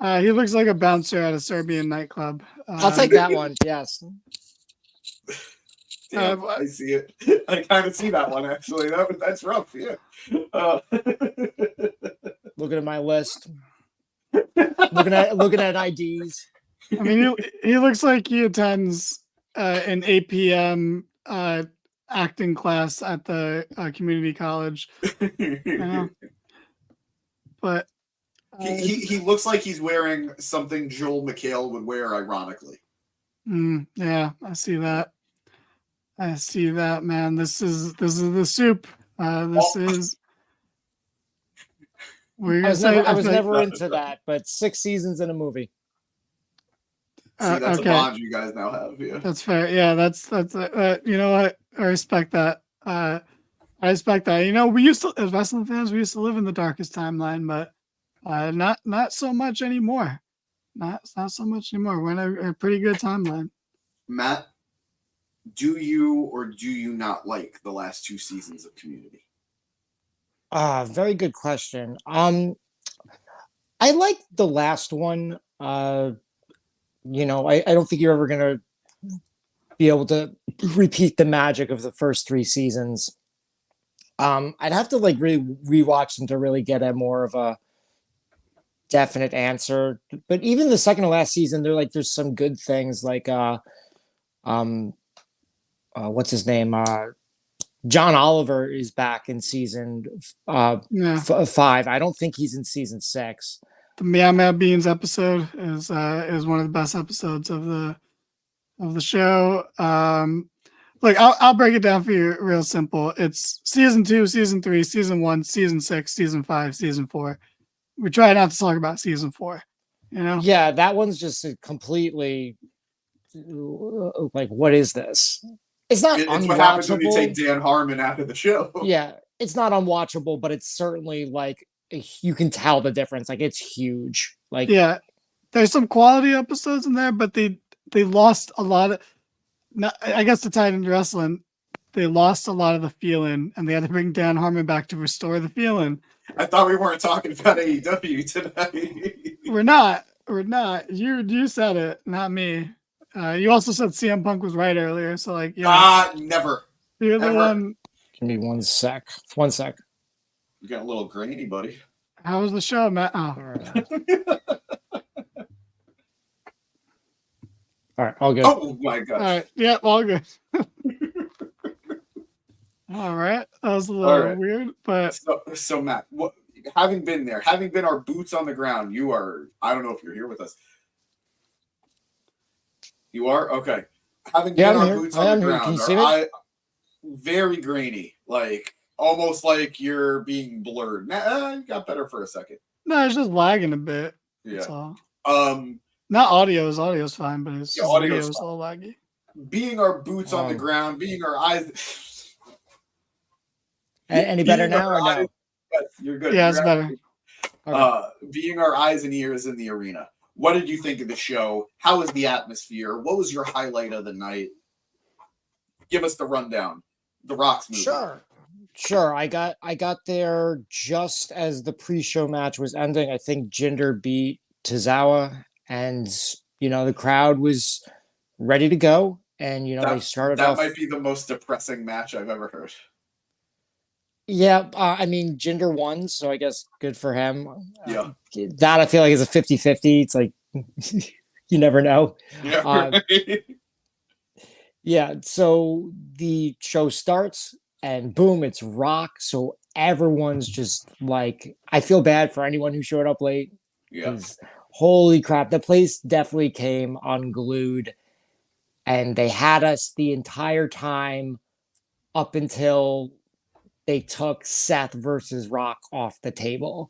[SPEAKER 2] He looks like a bouncer at a Serbian nightclub.
[SPEAKER 7] I'll take that one. Yes.
[SPEAKER 1] Damn, I see it. I kind of see that one, actually. That's rough, yeah.
[SPEAKER 7] Looking at my list. Looking at IDs.
[SPEAKER 2] I mean, he looks like he attends an 8 p.m. Acting class at the community college. You know? But
[SPEAKER 1] he looks like he's wearing something Joel McHale would wear, ironically.
[SPEAKER 2] Yeah, I see that. Man. This is the soup. I was
[SPEAKER 7] never into that, but 6 seasons in a movie.
[SPEAKER 1] See, that's okay. A bond you guys now have. Yeah,
[SPEAKER 2] that's fair. Yeah, that's you know what? I respect that. You know, we used to, as wrestling fans, we used to live in the darkest timeline, but not so much anymore. Not so much anymore. We're in a pretty good timeline.
[SPEAKER 1] Matt, do you or do you not like the last 2 seasons of Community?
[SPEAKER 7] Very good question. I like the last one. You know, I don't think you're ever gonna be able to repeat the magic of the first 3 seasons. I'd have to like really rewatch them to really get a more of a definite answer. But even the second to last season, there's some good things like what's his name? John Oliver is back in season
[SPEAKER 2] Yeah.
[SPEAKER 7] 5. I don't think he's in season 6.
[SPEAKER 2] The Meow Meow Beans episode is one of the best episodes of the show. Look, I'll break it down for you real simple. It's season 2, season 3, season 1, season 6, season 5, season 4. We try not to talk about season 4. You know?
[SPEAKER 7] Yeah, that one's just a completely like, what is this? It's not
[SPEAKER 1] It's
[SPEAKER 7] unwatchable.
[SPEAKER 1] what happens when you take Dan Harmon out of the show.
[SPEAKER 7] Yeah, it's not unwatchable, but it's certainly like you can tell the difference. Like, it's huge. Like,
[SPEAKER 2] Yeah, there's some quality episodes in there, but they lost a lot of. I guess to tie it into wrestling, they lost a lot of the feeling, and they had to bring Dan Harmon back to restore the feeling.
[SPEAKER 1] I thought we weren't talking about AEW tonight.
[SPEAKER 2] We're not. You said it, not me. You also said CM Punk was right earlier, so like, yeah.
[SPEAKER 1] Never.
[SPEAKER 2] You're the
[SPEAKER 1] Ever.
[SPEAKER 2] one.
[SPEAKER 7] give me 1 sec.
[SPEAKER 1] You got a little grainy, buddy.
[SPEAKER 2] How was the show, Matt? Oh.
[SPEAKER 7] All right, all good.
[SPEAKER 1] Oh my god.
[SPEAKER 2] All right. Yeah, all good. All right. That was a little
[SPEAKER 1] All right.
[SPEAKER 2] weird, but
[SPEAKER 1] So Matt, having been there, having been our boots on the ground, you are. I don't know if you're here with us. You are okay. Having been
[SPEAKER 7] I'm
[SPEAKER 1] our
[SPEAKER 7] here.
[SPEAKER 1] boots
[SPEAKER 7] I
[SPEAKER 1] on
[SPEAKER 7] am
[SPEAKER 1] the
[SPEAKER 7] here.
[SPEAKER 1] ground,
[SPEAKER 7] Can you see
[SPEAKER 1] are very grainy, like almost like you're being blurred. Nah, it got better for a second.
[SPEAKER 2] no, it's just lagging a bit. That's
[SPEAKER 1] Yeah.
[SPEAKER 2] all. Not audio's fine, but it's
[SPEAKER 1] Yeah,
[SPEAKER 2] just
[SPEAKER 1] audio's
[SPEAKER 2] video's a
[SPEAKER 1] fine.
[SPEAKER 2] little laggy.
[SPEAKER 1] Being our boots on the ground, being our eyes.
[SPEAKER 7] Any better
[SPEAKER 1] being
[SPEAKER 7] now
[SPEAKER 1] our
[SPEAKER 7] or no?
[SPEAKER 1] eyes- Yes, you're good.
[SPEAKER 2] Yeah, it's
[SPEAKER 1] You're
[SPEAKER 2] better.
[SPEAKER 1] being our eyes and ears in the arena. What did you think of the show? How was the atmosphere? What was your highlight of the night? Give us the rundown. The Rock's movie.
[SPEAKER 7] Sure. I got there just as the pre-show match was ending. I think Jinder beat Tozawa, and the crowd was ready to go. And they started
[SPEAKER 1] That
[SPEAKER 7] off.
[SPEAKER 1] might be the most depressing match I've ever heard.
[SPEAKER 7] Yeah, I mean, Jinder won, so I guess good for him.
[SPEAKER 1] Yeah.
[SPEAKER 7] That I feel like is a 50-50. It's like you never know.
[SPEAKER 1] Yeah.
[SPEAKER 7] Yeah, so the show starts and boom, it's Rock. So everyone's just like, I feel bad for anyone who showed up late.
[SPEAKER 1] Yeah.
[SPEAKER 7] 'Cause holy crap, the place definitely came unglued. And they had us the entire time up until they took Seth versus Rock off the table.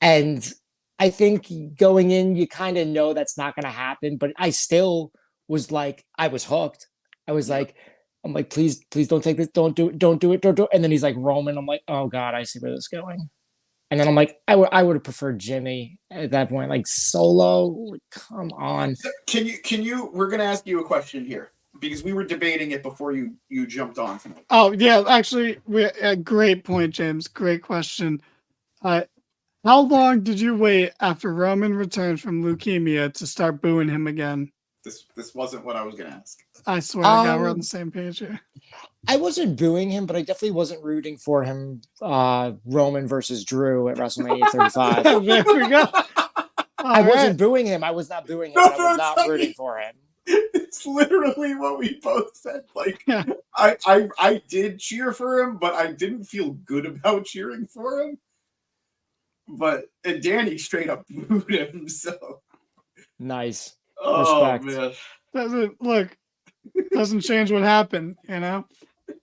[SPEAKER 7] And I think going in, you kind of know that's not going to happen, but I still was like, I was hooked. I was like, I'm like, please don't take this. Don't do it. And then he's like, Roman. I'm like, oh God, I see where this is going. And then I'm like, I would have preferred Jimmy at that point, like Solo. Like, come on.
[SPEAKER 1] Can you, we're going to ask you a question here because we were debating it before you jumped on tonight.
[SPEAKER 2] Oh yeah, actually, a great point, James. Great question. How long did you wait after Roman returned from leukemia to start booing him again?
[SPEAKER 1] This wasn't what I was going to ask.
[SPEAKER 2] I swear to God, we're on the same page here.
[SPEAKER 7] I wasn't booing him, but I definitely wasn't rooting for him. Roman versus Drew at WrestleMania 35.
[SPEAKER 2] There we go.
[SPEAKER 7] I wasn't booing him. I was not booing him.
[SPEAKER 1] No,
[SPEAKER 7] I was not
[SPEAKER 1] that's
[SPEAKER 7] rooting for him.
[SPEAKER 1] It's literally what we both said. Like,
[SPEAKER 2] Yeah.
[SPEAKER 1] I did cheer for him, but I didn't feel good about cheering for him. And Danny straight up booed him. So
[SPEAKER 7] Nice.
[SPEAKER 1] oh
[SPEAKER 7] Respect.
[SPEAKER 1] man,
[SPEAKER 2] doesn't change what happened,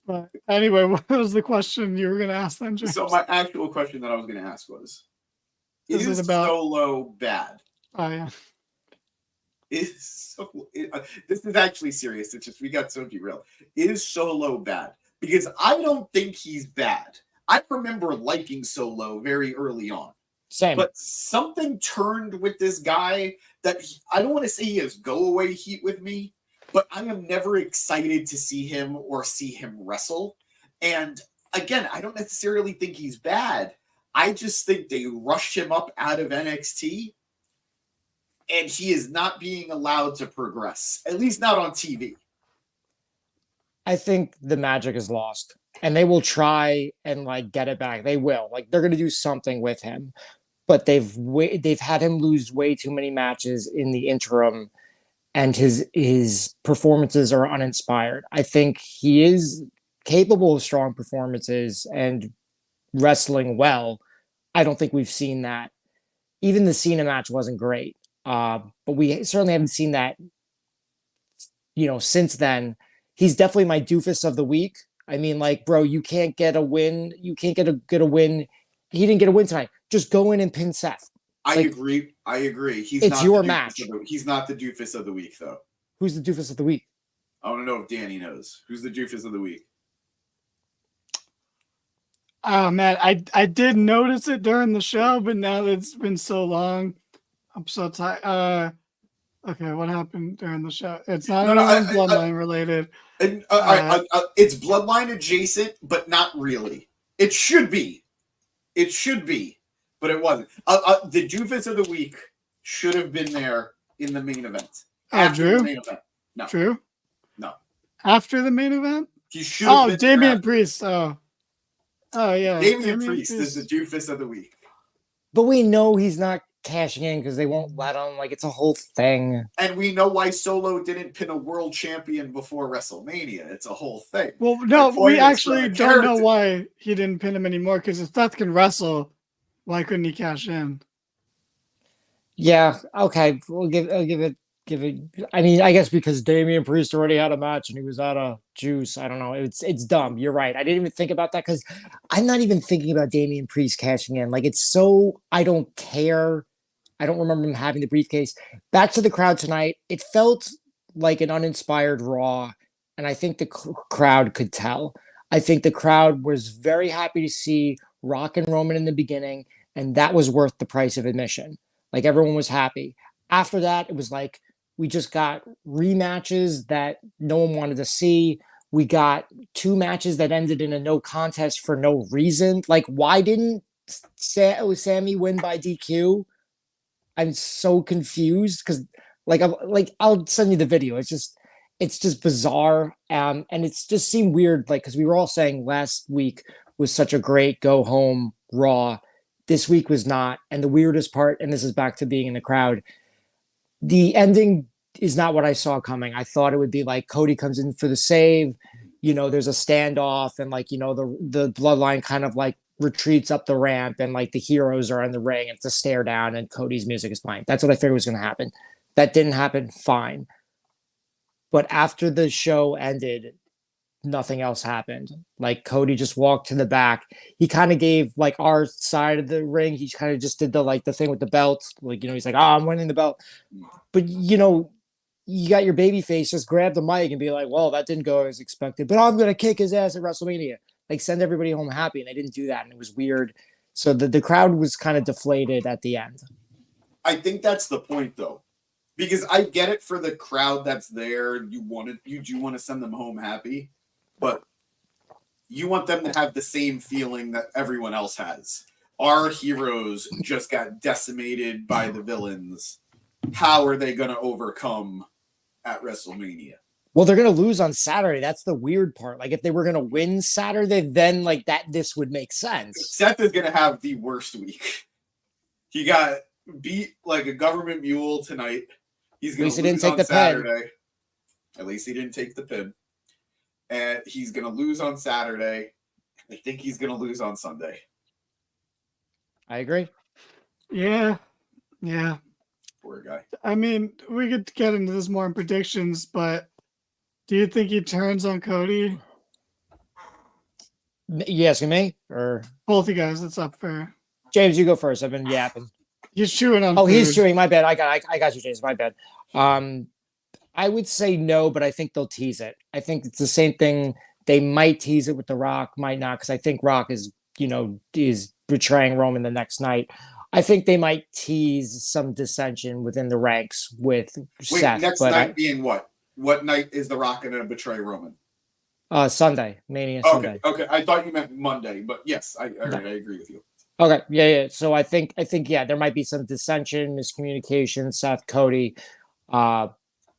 [SPEAKER 2] But anyway, what was the question you were going to ask then, James?
[SPEAKER 1] so my actual question that I was going to ask was:
[SPEAKER 2] Is
[SPEAKER 1] Is
[SPEAKER 2] it about-
[SPEAKER 1] Solo bad?
[SPEAKER 2] Oh yeah.
[SPEAKER 1] This is actually serious. It's just we got so derailed. Is Solo bad? Because I don't think he's bad. I remember liking Solo very early on.
[SPEAKER 7] Same.
[SPEAKER 1] But something turned with this guy that I don't want to say he has go away heat with me, but I am never excited to see him or see him wrestle. And again, I don't necessarily think he's bad. I just think they rushed him up out of NXT and he is not being allowed to progress, at least not on TV.
[SPEAKER 7] I think the magic is lost, and they will try and get it back. They will. They're going to do something with him, but they've had him lose way too many matches in the interim, and his performances are uninspired. I think he is capable of strong performances and wrestling well. I don't think we've seen that. Even the Cena match wasn't great, but we certainly haven't seen that. Since then, he's definitely my doofus of the week. I mean, like, bro, you can't get a win. You can't get a win. He didn't get a win tonight. Just go in and pin Seth.
[SPEAKER 1] I
[SPEAKER 7] Like,
[SPEAKER 1] agree. He's
[SPEAKER 7] it's
[SPEAKER 1] not
[SPEAKER 7] your
[SPEAKER 1] the doofus
[SPEAKER 7] match.
[SPEAKER 1] He's not the doofus of the week, though.
[SPEAKER 7] Who's the doofus of the week?
[SPEAKER 1] I want to know if Danny knows. Who's the doofus of the week?
[SPEAKER 2] Oh man, I did notice it during the show, but now that it's been so long, I'm so tired. Okay, what happened during the show? It's not Bloodline related.
[SPEAKER 1] And, it's Bloodline adjacent, but not really. It should be. But it wasn't. The doofus of the week should have been there in the main event.
[SPEAKER 2] Drew?
[SPEAKER 1] The main event. No.
[SPEAKER 2] Drew?
[SPEAKER 1] No.
[SPEAKER 2] After the main event?
[SPEAKER 1] He should have been
[SPEAKER 2] Damian
[SPEAKER 1] there.
[SPEAKER 2] Priest. Oh yeah.
[SPEAKER 1] Damian Priest is the doofus of the week.
[SPEAKER 7] But we know he's not cashing in because they won't let him. Like, it's a whole thing.
[SPEAKER 1] And we know why Solo didn't pin a world champion before WrestleMania. It's a whole thing.
[SPEAKER 2] Well, no, we actually don't know why he didn't pin him anymore, because if Seth can wrestle, why couldn't he cash in?
[SPEAKER 7] Yeah, okay. I'll give it. I mean, I guess because Damian Priest already had a match and he was out of juice. I don't know. It's dumb. You're right. I didn't even think about that because I'm not even thinking about Damian Priest cashing in. Like, it's so, I don't care. I don't remember him having the briefcase. Back to the crowd tonight. It felt like an uninspired Raw, and I think the crowd could tell. I think the crowd was very happy to see Rock and Roman in the beginning, and that was worth the price of admission. Like, everyone was happy. After that, it was like, we just got rematches that no one wanted to see. We got 2 matches that ended in a no contest for no reason. Like, why didn't Sammy win by DQ? I'm so confused because, I'll send you the video. It's just bizarre. And it's just seemed weird, because we were all saying last week was such a great go home Raw. This week was not. And the weirdest part, and this is back to being in the crowd, the ending is not what I saw coming. I thought it would be like Cody comes in for the save, there's a standoff, and the bloodline kind of retreats up the ramp, and the heroes are in the ring, and it's a stare down and Cody's music is playing. That's what I figured was going to happen. That didn't happen. Fine. But after the show ended, nothing else happened. Cody just walked to the back. He kind of gave our side of the ring. He kind of just did the thing with the belt. He's like, I'm winning the belt. But you got your baby face, just grab the mic and be like, well, that didn't go as expected, but I'm gonna kick his ass at WrestleMania. Send everybody home happy. And they didn't do that, and it was weird. So the crowd was kind of deflated at the end.
[SPEAKER 1] I think that's the point, though. Because I get it for the crowd that's there. You do want to send them home happy, but you want them to have the same feeling that everyone else has. Our heroes just got decimated by the villains. How are they going to overcome at WrestleMania?
[SPEAKER 7] Well, they're going to lose on Saturday. That's the weird part. If they were going to win Saturday, then this would make sense.
[SPEAKER 1] Seth is going to have the worst week. He got beat like a government mule tonight. He's going to lose on Saturday. At least he didn't take the pin. And he's going to lose on Saturday. I think he's going to lose on Sunday.
[SPEAKER 7] I agree.
[SPEAKER 2] Yeah.
[SPEAKER 1] Poor guy.
[SPEAKER 2] I mean, we could get into this more in predictions, but do you think he turns on Cody?
[SPEAKER 7] You asking me or
[SPEAKER 2] both you guys? It's up for
[SPEAKER 7] James. You go first. I've been yapping.
[SPEAKER 2] He's chewing on.
[SPEAKER 7] Oh,
[SPEAKER 2] food.
[SPEAKER 7] He's chewing. My bad. I got you, James. My bad. I would say no, but I think they'll tease it. I think it's the same thing. They might tease it with The Rock, might not, because I think Rock is betraying Roman the next night. I think they might tease some dissension within the ranks with Seth.
[SPEAKER 1] Next night being what? What night is The Rock going to betray Roman?
[SPEAKER 7] Sunday, Mania Sunday.
[SPEAKER 1] Okay. I thought you meant Monday, but yes, I agree with you.
[SPEAKER 7] Okay, yeah. So I think there might be some dissension, miscommunication, Seth, Cody, and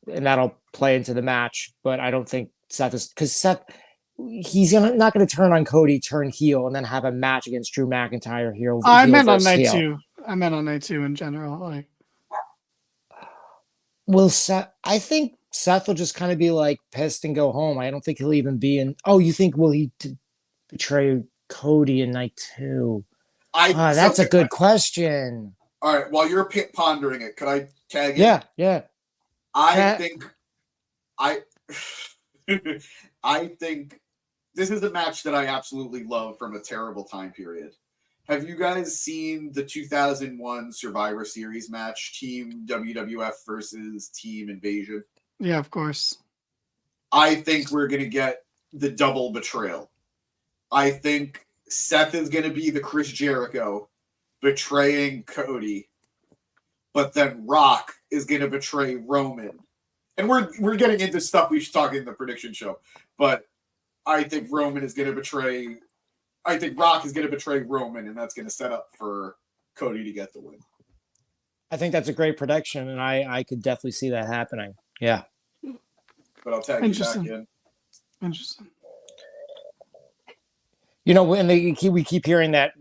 [SPEAKER 7] that'll play into the match. But I don't think Seth is, because Seth, he's not going to turn on Cody, turn heel, and then have a match against Drew McIntyre heel.
[SPEAKER 2] I meant on night 2. I meant on night 2 in general.
[SPEAKER 7] Will Seth? I think Seth will just kind of be like pissed and go home. I don't think he'll even be in. Oh, you think will he betray Cody in night 2? That's a good question.
[SPEAKER 1] All right, while you're pondering it, could I tag in?
[SPEAKER 7] Yeah.
[SPEAKER 1] I think I think this is a match that I absolutely love from a terrible time period. Have you guys seen the 2001 Survivor Series match, Team WWF versus Team Invasion?
[SPEAKER 2] Yeah, of course.
[SPEAKER 1] I think we're going to get the double betrayal. I think Seth is going to be the Chris Jericho betraying Cody, but then Rock is going to betray Roman. And we're getting into stuff we should talk in the prediction show, but I think Roman is going to betray. I think Rock is going to betray Roman, and that's going to set up for Cody to get the win.
[SPEAKER 7] I think that's a great prediction, and I could definitely see that happening. Yeah.
[SPEAKER 1] But I'll tag you back in.
[SPEAKER 2] Interesting.
[SPEAKER 7] You know, when we keep hearing that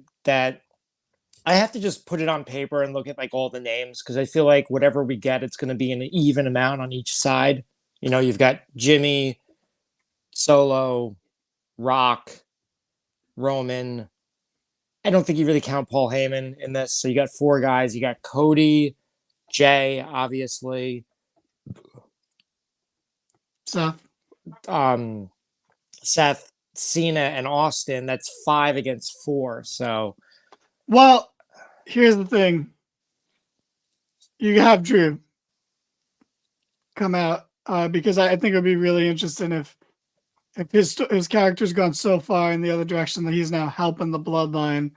[SPEAKER 7] I have to just put it on paper and look at like all the names because I feel like whatever we get, it's going to be an even amount on each side. You know, you've got Jimmy, Solo, Rock, Roman. I don't think you really count Paul Heyman in this. So you got 4 guys. You got Cody, Jay, obviously.
[SPEAKER 2] Seth,
[SPEAKER 7] Cena, and Austin. That's 5 against 4. So,
[SPEAKER 2] well, here's the thing. You have Drew come out because I think it would be really interesting if his character's gone so far in the other direction that he's now helping the bloodline,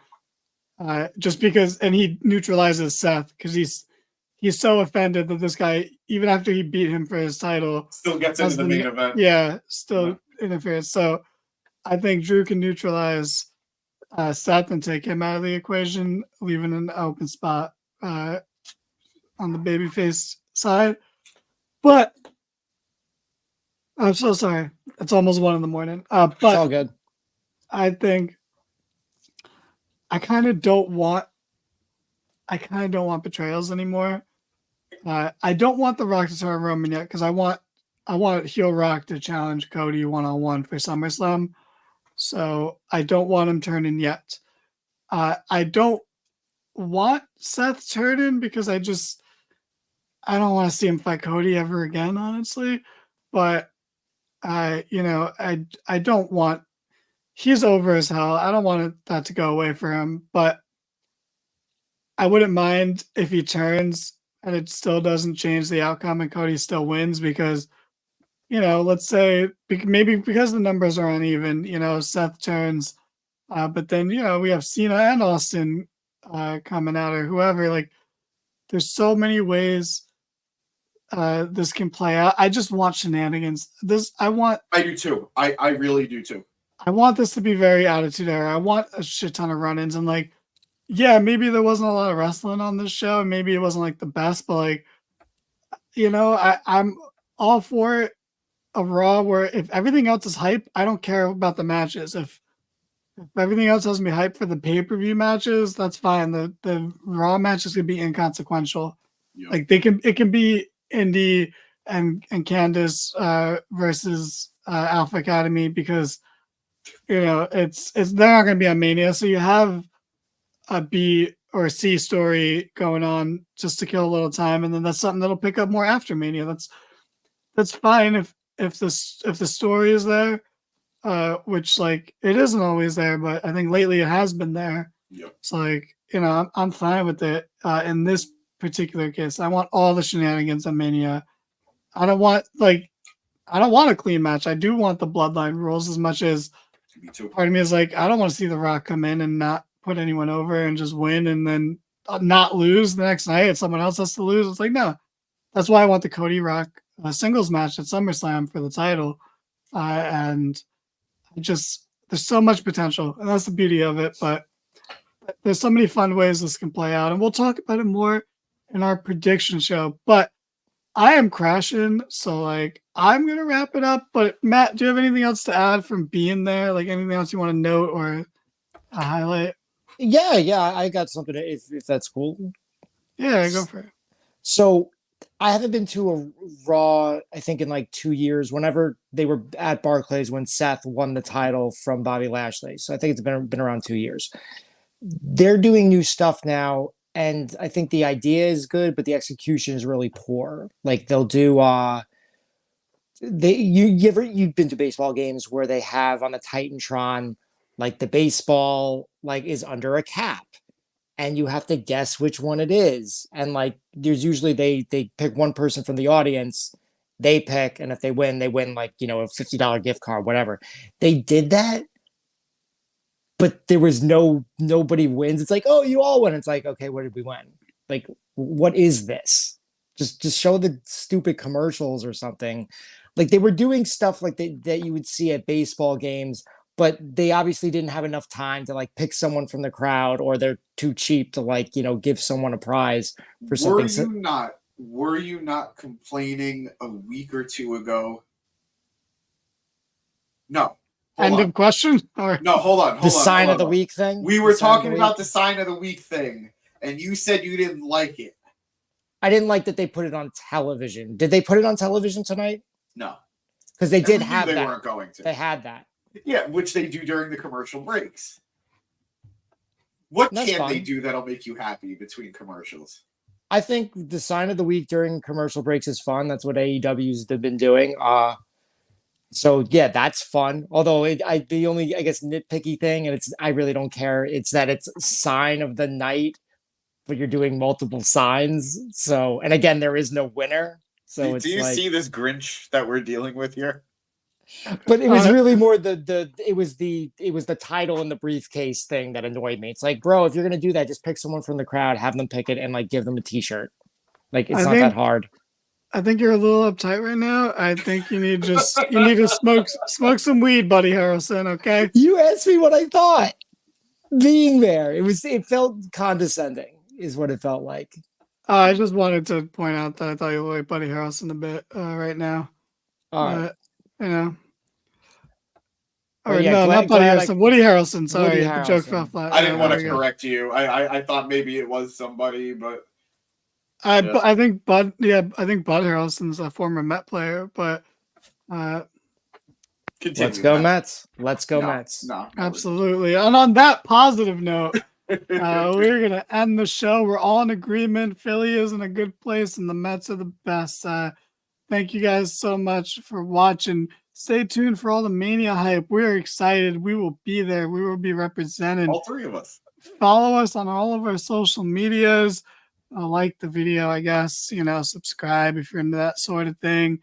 [SPEAKER 2] just because, and he neutralizes Seth because he's so offended that this guy, even after he beat him for his title,
[SPEAKER 1] still gets into the main event.
[SPEAKER 2] Yeah, still interferes. So I think Drew can neutralize Seth and take him out of the equation, leaving an open spot on the babyface side. But I'm so sorry. It's almost 1 a.m. But
[SPEAKER 7] it's all good.
[SPEAKER 2] I think I kind of don't want betrayals anymore. I don't want the Rock to turn Roman yet because I want heel Rock to challenge Cody 1-on-1 for SummerSlam. So I don't want him turning yet. I don't want Seth turning because I don't want to see him fight Cody ever again, honestly. But I don't want. He's over as hell. I don't want that to go away for him. But I wouldn't mind if he turns and it still doesn't change the outcome and Cody still wins because, let's say maybe because the numbers are uneven, Seth turns, but then, we have Cena and Austin coming out or whoever. Like, there's so many ways this can play out. I just want shenanigans. I
[SPEAKER 1] do too. I really do too.
[SPEAKER 2] I want this to be very Attitude Era. I want a shit ton of run-ins and maybe there wasn't a lot of wrestling on this show. Maybe it wasn't like the best, but I'm all for it. A Raw where if everything else is hype, I don't care about the matches. If everything else has to be hype for the pay-per-view matches, that's fine. The Raw matches can be inconsequential. Yep. Like it can be Indy and Candace versus Alpha Academy because they're not going to be on Mania. So you have a B or a C story going on just to kill a little time, and then that's something that'll pick up more after Mania. That's fine if the story is there, which it isn't always there, but I think lately it has been there.
[SPEAKER 1] Yep.
[SPEAKER 2] So I'm fine with it. In this particular case, I want all the shenanigans on Mania. I don't want a clean match. I do want the bloodline rules as much as part of me is I don't want to see The Rock come in and not put anyone over and just win and then not lose the next night and someone else has to lose. It's no. That's why I want the Cody Rock singles match at SummerSlam for the title. And there's so much potential, and that's the beauty of it. But there's so many fun ways this can play out, and we'll talk about it more in our prediction show. But I am crashing, so I'm gonna wrap it up. But Matt, do you have anything else to add from being there? Anything else you want to note or highlight?
[SPEAKER 7] Yeah, I got something if that's cool.
[SPEAKER 2] Yeah, go for it.
[SPEAKER 7] So I haven't been to a Raw, I think, in like 2 years, whenever they were at Barclays when Seth won the title from Bobby Lashley. So I think it's been around 2 years. They're doing new stuff now, and I think the idea is good, but the execution is really poor. Like they'll do you've been to baseball games where they have on the Titantron, like the baseball like is under a cap, and you have to guess which one it is. And like there's usually they pick one person from the audience, they pick, and if they win like, you know, a $50 gift card, whatever. They did that, but there was nobody wins. It's like, oh, you all win. It's like, okay, what did we win? Like, what is this? Just show the stupid commercials or something. Like they were doing stuff like that you would see at baseball games, but they obviously didn't have enough time to like pick someone from the crowd, or they're too cheap to like, you know, give someone a prize for something.
[SPEAKER 1] Were you not complaining a week or two ago? No.
[SPEAKER 2] End of question? Or
[SPEAKER 1] No, hold on.
[SPEAKER 7] The sign of the week thing?
[SPEAKER 1] We were talking about the sign of the week thing, and you said you didn't like it.
[SPEAKER 7] I didn't like that they put it on television. Did they put it on television tonight?
[SPEAKER 1] No.
[SPEAKER 7] Because they did have that.
[SPEAKER 1] They weren't going to.
[SPEAKER 7] They had that.
[SPEAKER 1] Yeah, which they do during the commercial breaks. What
[SPEAKER 7] That's
[SPEAKER 1] can
[SPEAKER 7] fun.
[SPEAKER 1] they do that'll make you happy between commercials?
[SPEAKER 7] I think the sign of the week during commercial breaks is fun. That's what AEW's been doing. So yeah, that's fun. Although the only, I guess, nitpicky thing, and I really don't care, it's that it's sign of the night, but you're doing multiple signs. So, and again, there is no winner. So
[SPEAKER 1] do you see this Grinch that we're dealing with here?
[SPEAKER 7] But it was really more it was the title and the briefcase thing that annoyed me. It's like, bro, if you're gonna do that, just pick someone from the crowd, have them pick it, and like give them a t-shirt. Like it's not that hard.
[SPEAKER 2] I think you're a little uptight right now. I think you need to smoke some weed, Buddy Harrelson, okay?
[SPEAKER 7] You asked me what I thought. Being there, it felt condescending, is what it felt like.
[SPEAKER 2] I just wanted to point out that I thought you looked like Buddy Harrelson a bit right now.
[SPEAKER 7] All right.
[SPEAKER 2] You know.
[SPEAKER 7] Well,
[SPEAKER 2] Or
[SPEAKER 7] yeah,
[SPEAKER 2] no, not Buddy Harrelson. Woody Harrelson. Sorry,
[SPEAKER 7] Woody
[SPEAKER 2] the joke
[SPEAKER 7] Harrelson.
[SPEAKER 2] fell flat.
[SPEAKER 1] I didn't want to
[SPEAKER 2] there we go.
[SPEAKER 1] correct you. I thought maybe it was somebody, but
[SPEAKER 2] I think Bud Harrelson's a former Met player, but
[SPEAKER 1] continue.
[SPEAKER 7] Let's go Mets. Let's go
[SPEAKER 1] No,
[SPEAKER 7] Mets.
[SPEAKER 1] No,
[SPEAKER 2] absolutely. And on that positive note, we're gonna end the show. We're all in agreement. Philly is in a good place, and the Mets are the best. Thank you guys so much for watching. Stay tuned for all the Mania hype. We're excited. We will be there. We will be represented.
[SPEAKER 1] all three of us.
[SPEAKER 2] Follow us on all of our social medias. Like the video, I guess. You know, subscribe if you're into that sort of thing.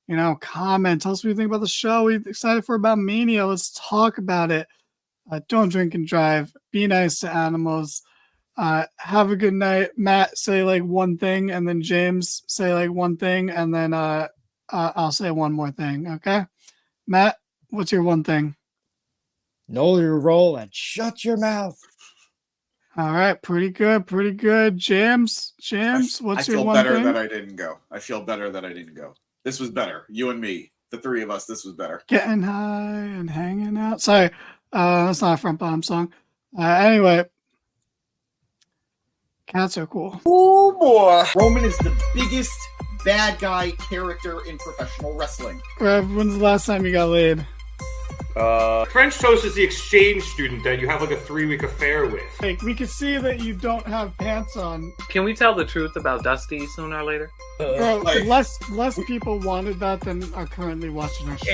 [SPEAKER 2] You know, comment. Tell us what you think about the show. We're excited for about Mania. Let's talk about it. Don't drink and drive. Be nice to animals. Have a good night. Matt, say like one thing, and then James say like one thing, and then I'll say one more thing. Okay, Matt, what's your one thing?
[SPEAKER 7] Know your role and shut your mouth.
[SPEAKER 2] All right, pretty good. James, what's your one thing?
[SPEAKER 1] I feel better that I didn't go. I feel better that I didn't go. This was better. You and me, the three of us. This was better.
[SPEAKER 2] Getting high and hanging out. Sorry, that's not a front bottom song. Anyway, cats are cool.
[SPEAKER 1] Oh boy! Roman is the biggest bad guy character in professional wrestling.
[SPEAKER 2] Rev, when's the last time you got laid?
[SPEAKER 3] French Toast is the exchange student that you have like a 3-week affair with.
[SPEAKER 2] Like, we can see that you don't have pants on.
[SPEAKER 4] Can we tell the truth about Dusty sooner or later?
[SPEAKER 2] Bro,
[SPEAKER 1] Like-
[SPEAKER 2] less people wanted that than are currently watching our show.